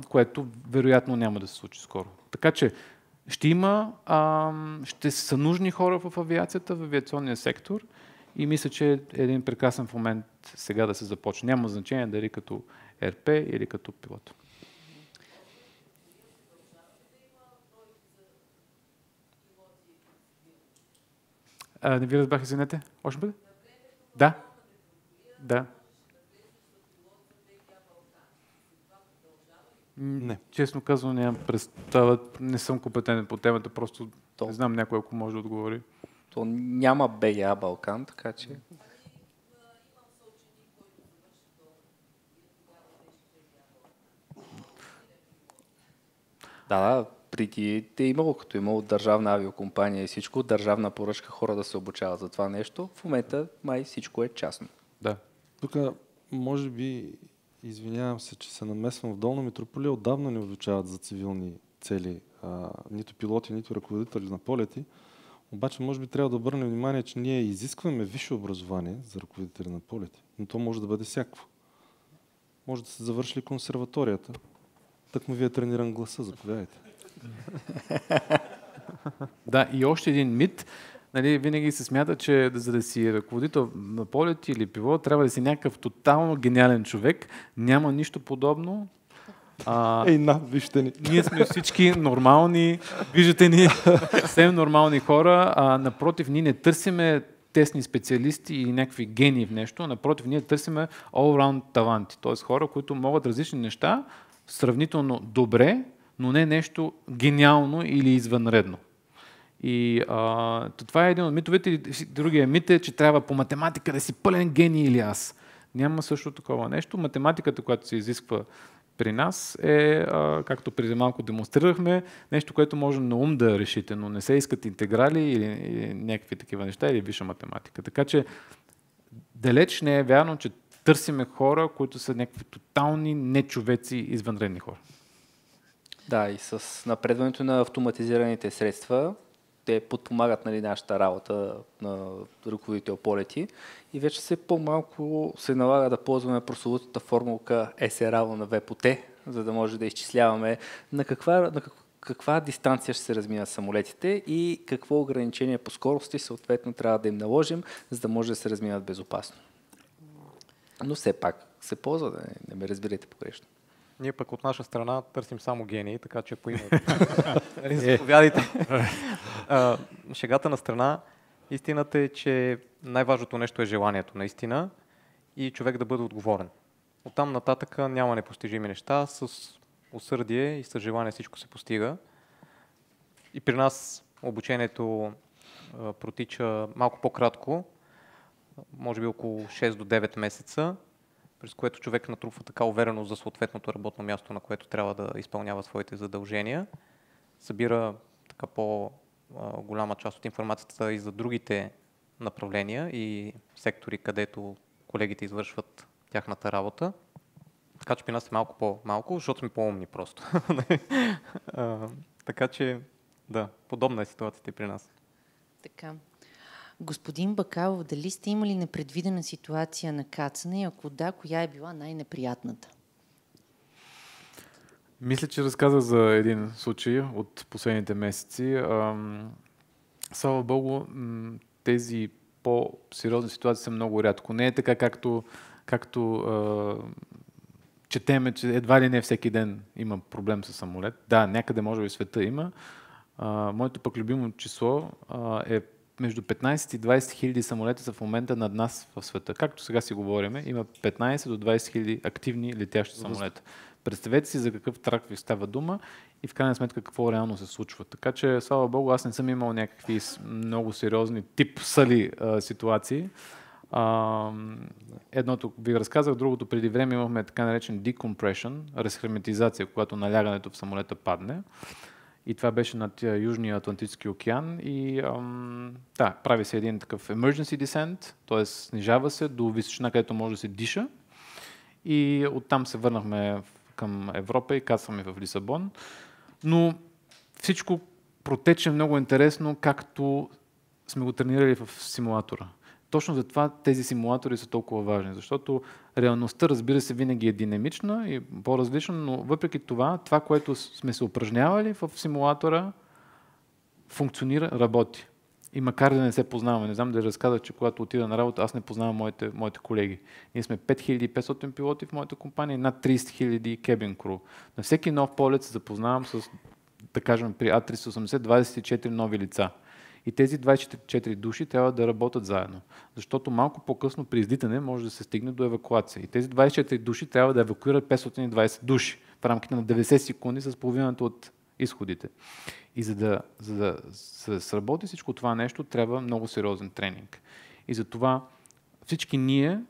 което вероятно няма да се случи скоро. Така че ще са нужни хора в авиацията, в авиационния сектор и мисля, че е един прекрасен момент сега да се започне. Няма значение дали като РП или като пилот. Не ви разбрах, извинете. Още бъде? Да. Да. Не. Честно казвам, нямам представа, не съм компетентен по темата, просто не знам някой, ако може да отговори. То няма БГА Балкан, така че... Да, преди е имало, като имало държавна авиокомпания и всичко, държавна поръчка, хора да се обучават за това нещо. В момента май всичко е частно. Да. Тук, може би, извинявам се, че се намесвам в Долна Митрополия, отдавна не обучават за цивилни цели нито пилоти, нито ръководители на полети. Обаче, може би трябва да обърнем внимание, че ние изискваме висше образование за ръководители на полети, но то може да бъде всякакво. Може да се завършили консерваторията. Так му ви е трениран гласа, заповядайте. Да, и още един мит. Нали, винаги се смята, че за да си ръководител на полети или пилот, трябва да си някакъв тотално гениален човек. Няма нищо подобно. Вижте ни. Ние сме всички нормални, виждате ни, съвсем нормални хора. Напротив, ние не търсиме тесни специалисти и някакви гении в нещо. Напротив, ние търсиме all-round таланти. Т.е. хора, които могат различни неща сравнително добре, но не нещо гениално или извънредно. И това е един от митовете. Другия мит е, че трябва по математика да си пълен гений или аз. Няма също такова нещо. Математиката, която се изисква при нас е, както преди малко демонстрирахме, нещо, което може на ум да решите, но не се искат интеграли или някакви такива неща, или висша математика. Така че далеч не е вярно, че търсиме хора, които са някакви тотални нечовеци, извънредни хора. Да, и с напредването на автоматизираните средства, те подпомагат, нали, нашата работа на ръководител полети и вече все по-малко се налага да ползваме прословутата формулка S равно на V по T, за да може да изчисляваме на каква дистанция ще се разминат самолетите и какво ограничение по скорости съответно трябва да им наложим, за да може да се разминат безопасно. Но все пак се ползва, да не ме разбирайте погрешно. Ние пък от наша страна търсим само гении, така че по име. Заповядайте. Шегата на страна, истината е, че най-важното нещо е желанието наистина и човек да бъде отговорен. Оттам нататък няма непостижими неща, с усърдие и с желание всичко се постига. И при нас обучението протича малко по-кратко, може би около 6 до 9 месеца, през което човек натрупва така увереност за съответното работно място, на което трябва да изпълнява своите задължения. Събира така по-голяма част от информацията и за другите направления и сектори, където колегите извършват тяхната работа. Така че при нас е малко по-малко, защото сме по-умни просто. Така че, да, подобна е ситуацията и при нас. Така. Господин Бакалов, дали сте имали непредвидена ситуация на кацане и ако да, коя е била най-неприятната? Мисля, че разказах за един случай от последните месеци. Слава Богу, тези по-сериозни ситуации са много рядко. Не е така, както четеме, че едва ли не всеки ден има проблем с самолет. Да, някъде може би в света има. Моето пък любимо число е между 15 и 20 хиляди самолета са в момента над нас в света. Както сега си говорим, има 15 до 20 хиляди активни летящи самолета. Представете си за какъв трак ви става дума и в крайна сметка какво реално се случва. Така че, слава Богу, аз не съм имал някакви много сериозни тип сали ситуации. Едното ви разказах, другото преди време имахме така наречен decompression, разхерметизация, когато налягането в самолета падне. И това беше над Южния Атлантически океан и да, прави се един такъв emergency descent, т.е. снижава се до височина, където може да се диша. И оттам се върнахме към Европа и кацваме в Лисабон. Но всичко протече много интересно, както сме го тренирали в симулатора. Точно затова тези симулатори са толкова важни, защото реалността, разбира се, винаги е динамична и по-различна, но въпреки това, което сме се упражнявали в симулатора, функционира, работи. И макар да не се познаваме, не знам да разказах, че когато отида на работа, аз не познавам моите колеги. Ние сме 5500 пилоти в моята компания и над 30 000 кебин кру. На всеки нов полет се запознавам с, да кажем, при А380 24 нови лица. И тези 24 души трябва да работят заедно. Защото малко по-късно при излитане може да се стигне до евакуация. И тези 24 души трябва да евакуират 520 души в рамките на 90 секунди с половината от изходите. И за да сработи всичко това нещо, трябва много сериозен тренинг. И затова всички ние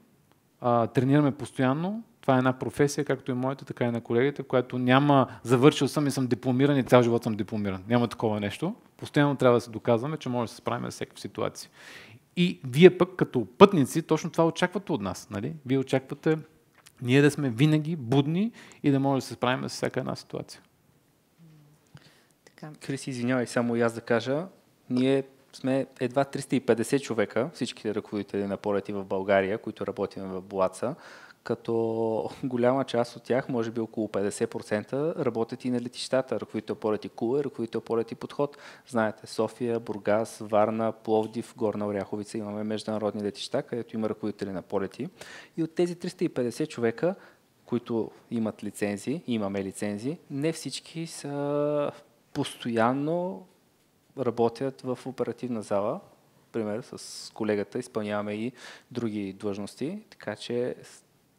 тренираме постоянно. Това е една професия, както и моята, така и на колегите, която няма завършил съм и съм дипломиран и цял живот съм дипломиран. Няма такова нещо. Постоянно трябва да се доказваме, че може да се справим с всякакви ситуации. И вие пък като пътници точно това очаквате от нас. Нали? Вие очаквате ние да сме винаги будни и да може да се справим с всяка една ситуация. Крис, извинявай, само и аз да кажа. Ние сме едва 350 човека, всичките ръководители на полети в България, които работим в Боаца, като голяма част от тях, може би около 50%, работят и на летищата. Ръководител полети Кула, ръководител полети Подход. Знаете, София, Бургас, Варна, Пловдив, Горна Оряховица имаме международни летища, където има ръководители на полети. И от тези 350 човека, които имат лицензии, имаме лицензии, не всички са постоянно работят в оперативна зала. Пример, с колегата изпълняваме и други длъжности, така че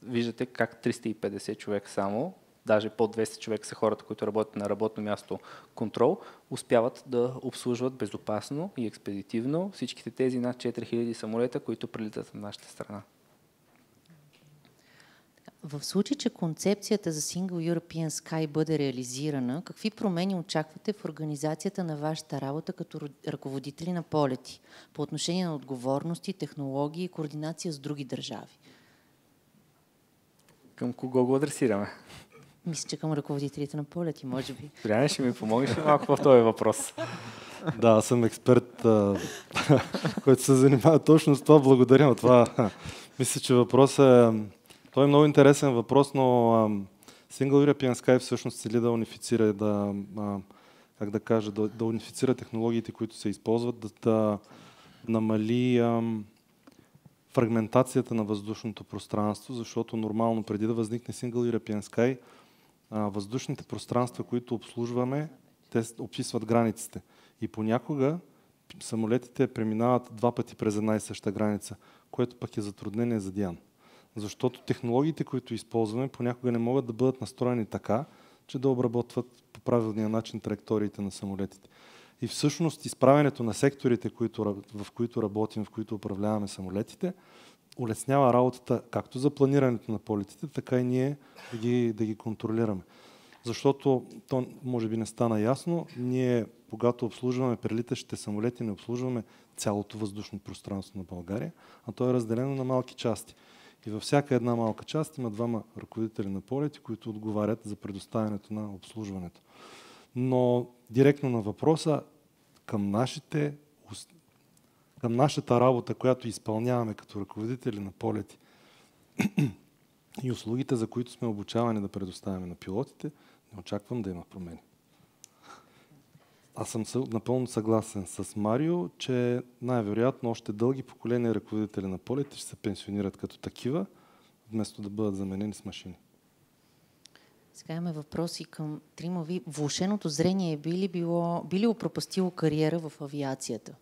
виждате как 350 човека само, даже под 200 човека са хората, които работят на работно място контрол, успяват да обслужват безопасно и експедитивно всичките тези над 4000 самолета, които прилитат в нашата страна. В случай, че концепцията за Single European Sky бъде реализирана, какви промени очаквате в организацията на вашата работа като ръководители на полети по отношение на отговорности, технологии и координация с други държави? Към кого го адресираме? Мисля, че към ръководителите на полети, може би. Стояне, ще ми помогнеш ли малко в този въпрос? Да, аз съм експерт, който се занимава точно с това. Благодаря. Това, мисля, че въпросът е... Той е много интересен въпрос, но Single European Sky всъщност цели да унифицира, да унифицира технологиите, които се използват, да намали фрагментацията на въздушното пространство, защото нормално преди да възникне Single European Sky, въздушните пространства, които обслужваме, те описват границите. И понякога самолетите преминават 2 пъти през една и съща граница, което пък е затруднение за Диан. Защото технологиите, които използваме, понякога не могат да бъдат настроени така, че да обработват по правилния начин траекториите на самолетите. И всъщност изправянето на секторите, в които работим, в които управляваме самолетите, улеснява работата както за планирането на полетите, така и ние да ги контролираме. Защото то може би не стана ясно, ние когато обслужваме прелитащите самолети, не обслужваме цялото въздушно пространство на България, а то е разделено на малки части. И във всяка една малка част има 2 ръководители на полети, които отговарят за предоставянето на обслужването. Но директно на въпроса, към нашата работа, която изпълняваме като ръководители на полети и услугите, за които сме обучавани да предоставяме на пилотите, не очаквам да има промени. Аз съм напълно съгласен с Марио, че най-вероятно още дълги поколения ръководители на полети ще се пенсионират като такива, вместо да бъдат заменени с машини. Сега имаме въпроси към трима ви. Влошеното зрение би ли опропастило кариера в авиацията?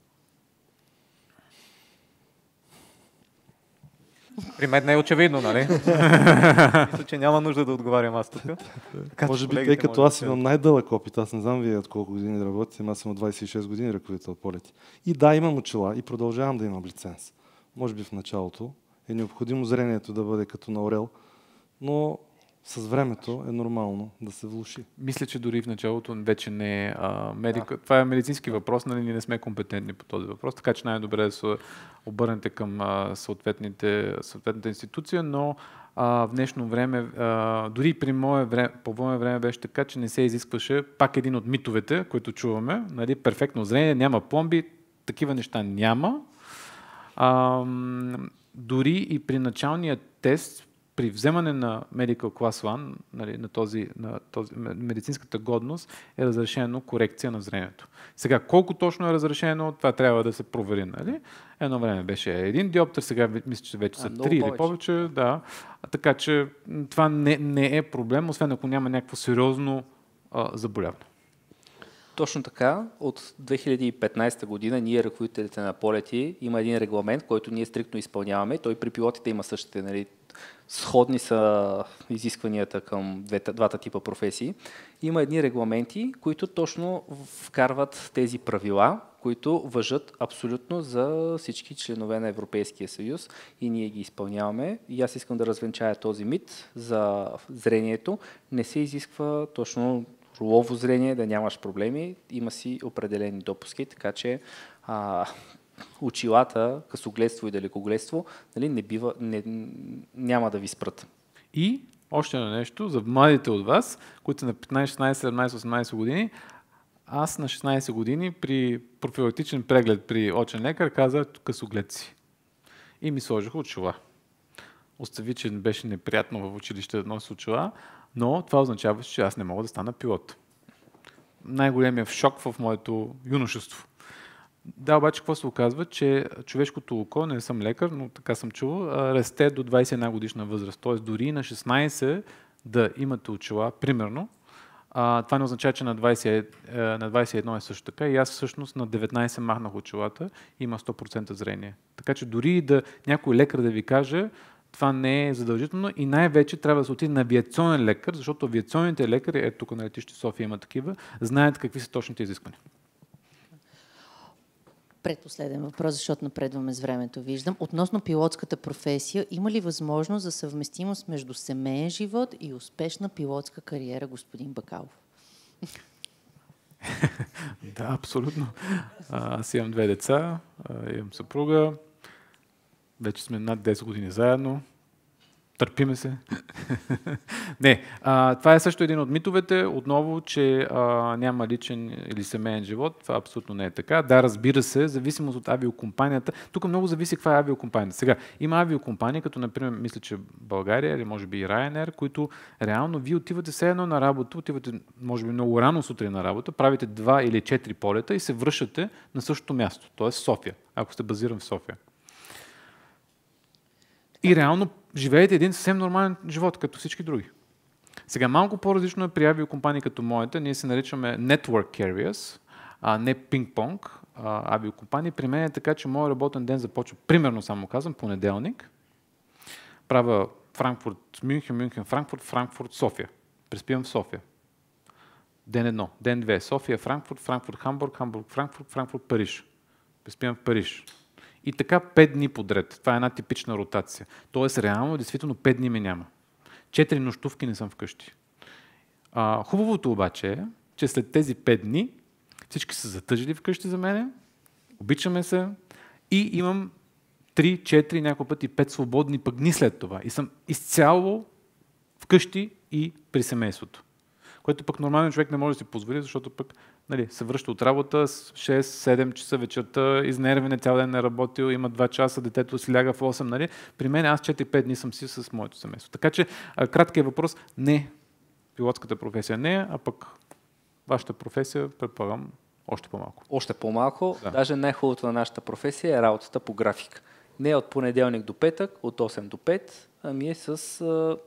При мен не е очевидно, нали? Мисля, че няма нужда да отговарям аз тук. Може би, тъй като аз имам най-дълъг опит, аз не знам вие от колко години работите, аз съм от 26 години ръководител полети. И да, имам очила и продължавам да имам лиценз. Може би в началото е необходимо зрението да бъде като на орел, но с времето е нормално да се влоши. Мисля, че дори в началото вече не е медика. Това е медицински въпрос, нали? Ние не сме компетентни по този въпрос, така че най-добре да се обърнете към съответната институция, но в днешно време, дори при по мое време беше така, че не се изискваше пак един от митовете, които чуваме, нали? Перфектно зрение, няма пломби, такива неща няма. Дори и при началния тест, при вземане на Medical Class 1, нали, на този медицинската годност, е разрешено корекция на зрението. Сега, колко точно е разрешено, това трябва да се провери. Нали? Едно време беше 1 диоптър, сега мисля, че вече са 3 или повече. Да. Така че това не е проблем, освен ако няма някакво сериозно заболяване. Точно така. От 2015 година ние, ръководителите на полети, има един регламент, който ние стриктно изпълняваме. Той при пилотите има същите, нали, сходни са изискванията към двата типа професии. Има едни регламенти, които точно вкарват тези правила, които важат абсолютно за всички членове на Европейския съюз и ние ги изпълняваме. И аз искам да развенчая този мит за зрението. Не се изисква точно рулово зрение, да нямаш проблеми. Има си определени допуски, така че очилата, късогледство и далекогледство, нали, няма да ви спрат. И още едно нещо, за младите от вас, които са на 15, 16, 17, 18 години, аз на 16 години при профилактичен преглед при очен лекар казах късоглед си. И ми сложиха очила. Остави, че беше неприятно в училище да нося очила, но това означава, че аз не мога да стана пилот. Най-големият шок в моето юношество. Да, обаче какво се оказва, че човешкото око, не съм лекар, но така съм чувал, расте до 21 годишна възраст. Т.е. дори на 16 да имате очила, примерно, това не означава, че на 21 е също така. И аз всъщност на 19 махнах очилата и има 100% зрение. Така че дори да някой лекар да ви каже, това не е задължително и най-вече трябва да се отиде на авиационен лекар, защото авиационните лекари, тук на летище София има такива, знаят какви са точните изисквания. Предпоследен въпрос, защото напредваме с времето, виждам. Относно пилотската професия, има ли възможност за съвместимост между семейен живот и успешна пилотска кариера, господин Бакалов? Да, абсолютно. Аз имам 2 деца, имам съпруга, вече сме над 10 години заедно. Търпиме се. Не, това е също един от митовете, отново, че няма личен или семейен живот. Това абсолютно не е така. Да, разбира се, зависимост от авиокомпанията. Тук много зависи каква е авиокомпанията. Сега, има авиокомпании, като например, мисля, че България или може би и Ryanair, които реално вие отивате все едно на работа, отивате може би много рано сутрин на работа, правите 2 или 4 полета и се връщате на същото място, т.е. София, ако сте базиран в София. И реално живеете един съвсем нормален живот, като всички други. Сега малко по-различно е при авиокомпании като моята. Ние се наричаме Network Carriers, не пинг-понг авиокомпании. При мен е така, че моят работен ден започва, примерно само казвам, понеделник. Правя Франкфурт, Мюнхен, Мюнхен, Франкфурт, Франкфурт, София. Преспивам в София. Ден 1. Ден 2. София, Франкфурт, Франкфурт, Хамбург, Хамбург, Франкфурт, Франкфурт, Париж. Преспивам в Париж. И така 5 дни подред. Това е една типична ротация. Тоест, реално, действително 5 дни ме няма. 4 нощувки не съм вкъщи. Хубавото обаче е, че след тези 5 дни всички са затъжили вкъщи за мене, обичаме се и имам 3, 4, няколко пъти 5 свободни пък дни след това. И съм изцяло вкъщи и при семейството. Което пък нормален човек не може да си позволи, защото пък се връща от работа с 6-7 часа вечерта, изнервен, цял ден не работил, има 2 часа, детето си ляга в 8. При мен аз 4-5 дни съм си с моето семейство. Така че краткият въпрос, не пилотската професия не е, а пък вашата професия, предполагам, още по-малко. Още по-малко. Да. Даже най-хубавото на нашата професия е работата по график. Не е от понеделник до петък, от 8 до 5, ами е с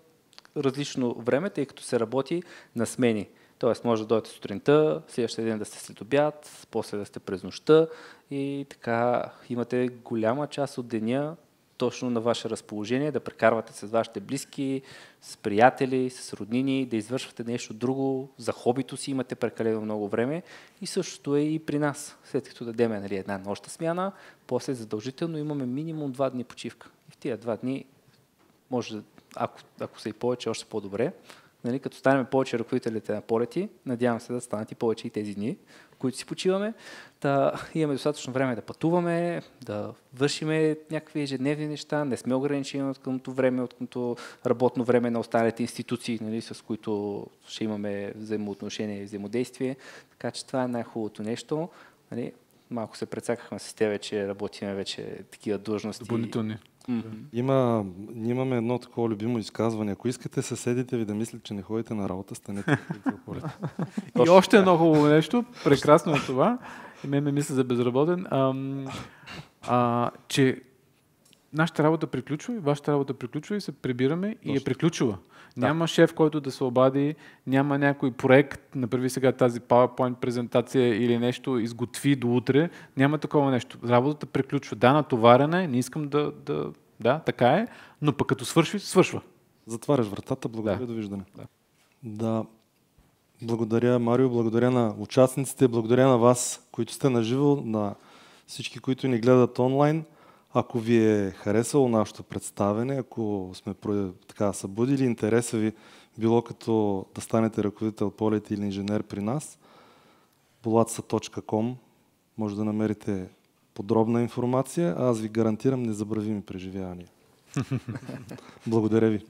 различно време, тъй като се работи на смени. Тоест може да дойдете сутринта, следващия ден да сте след обяд, после да сте през нощта и така имате голяма част от деня точно на ваше разположение, да прекарвате с вашите близки, с приятели, с роднини, да извършвате нещо друго, за хобито си имате прекалено много време и същото е и при нас. След като дадем една нощна смяна, после задължително имаме минимум 2 дни почивка. И в тия 2 дни може, ако са и повече, още по-добре. Като станем повече ръководителите на полети, надявам се да станат и повече и тези дни, в които си почиваме, да имаме достатъчно време да пътуваме, да вършиме някакви ежедневни неща, не сме ограничени от къмто време, от къмто работно време на останалите институции, с които ще имаме взаимоотношения и взаимодействие. Така че това е най-хубавото нещо. Малко се прецакахме с тебе, че работиме вече такива длъжности. Допълнителни. Имаме едно такова любимо изказване. Ако искате съседите ви да мислят, че не ходите на работа, станете полет. И още едно хубаво нещо, прекрасно е това, и ме мисля за безработен, че нашата работа приключва, и вашата работа приключва и се прибираме и е приключила. Да. Няма шеф, който да се обади, няма някой проект, направи сега тази PowerPoint презентация или нещо, изготви до утре. Няма такова нещо. Работата приключва. Да, натоварена е, не искам да, така е, но пък като свършва. Затваряш вратата, благодаря, довиждане. Да. Благодаря, Марио, благодаря на участниците, благодаря на вас, които сте наживо, на всички, които ни гледат онлайн. Ако ви е харесало нашето представяне, ако сме събудили интереса ви, било като да станете ръководител полети или инженер при нас, bolatsa.com може да намерите подробна информация, а аз ви гарантирам незабравими преживявания. Благодаря ви.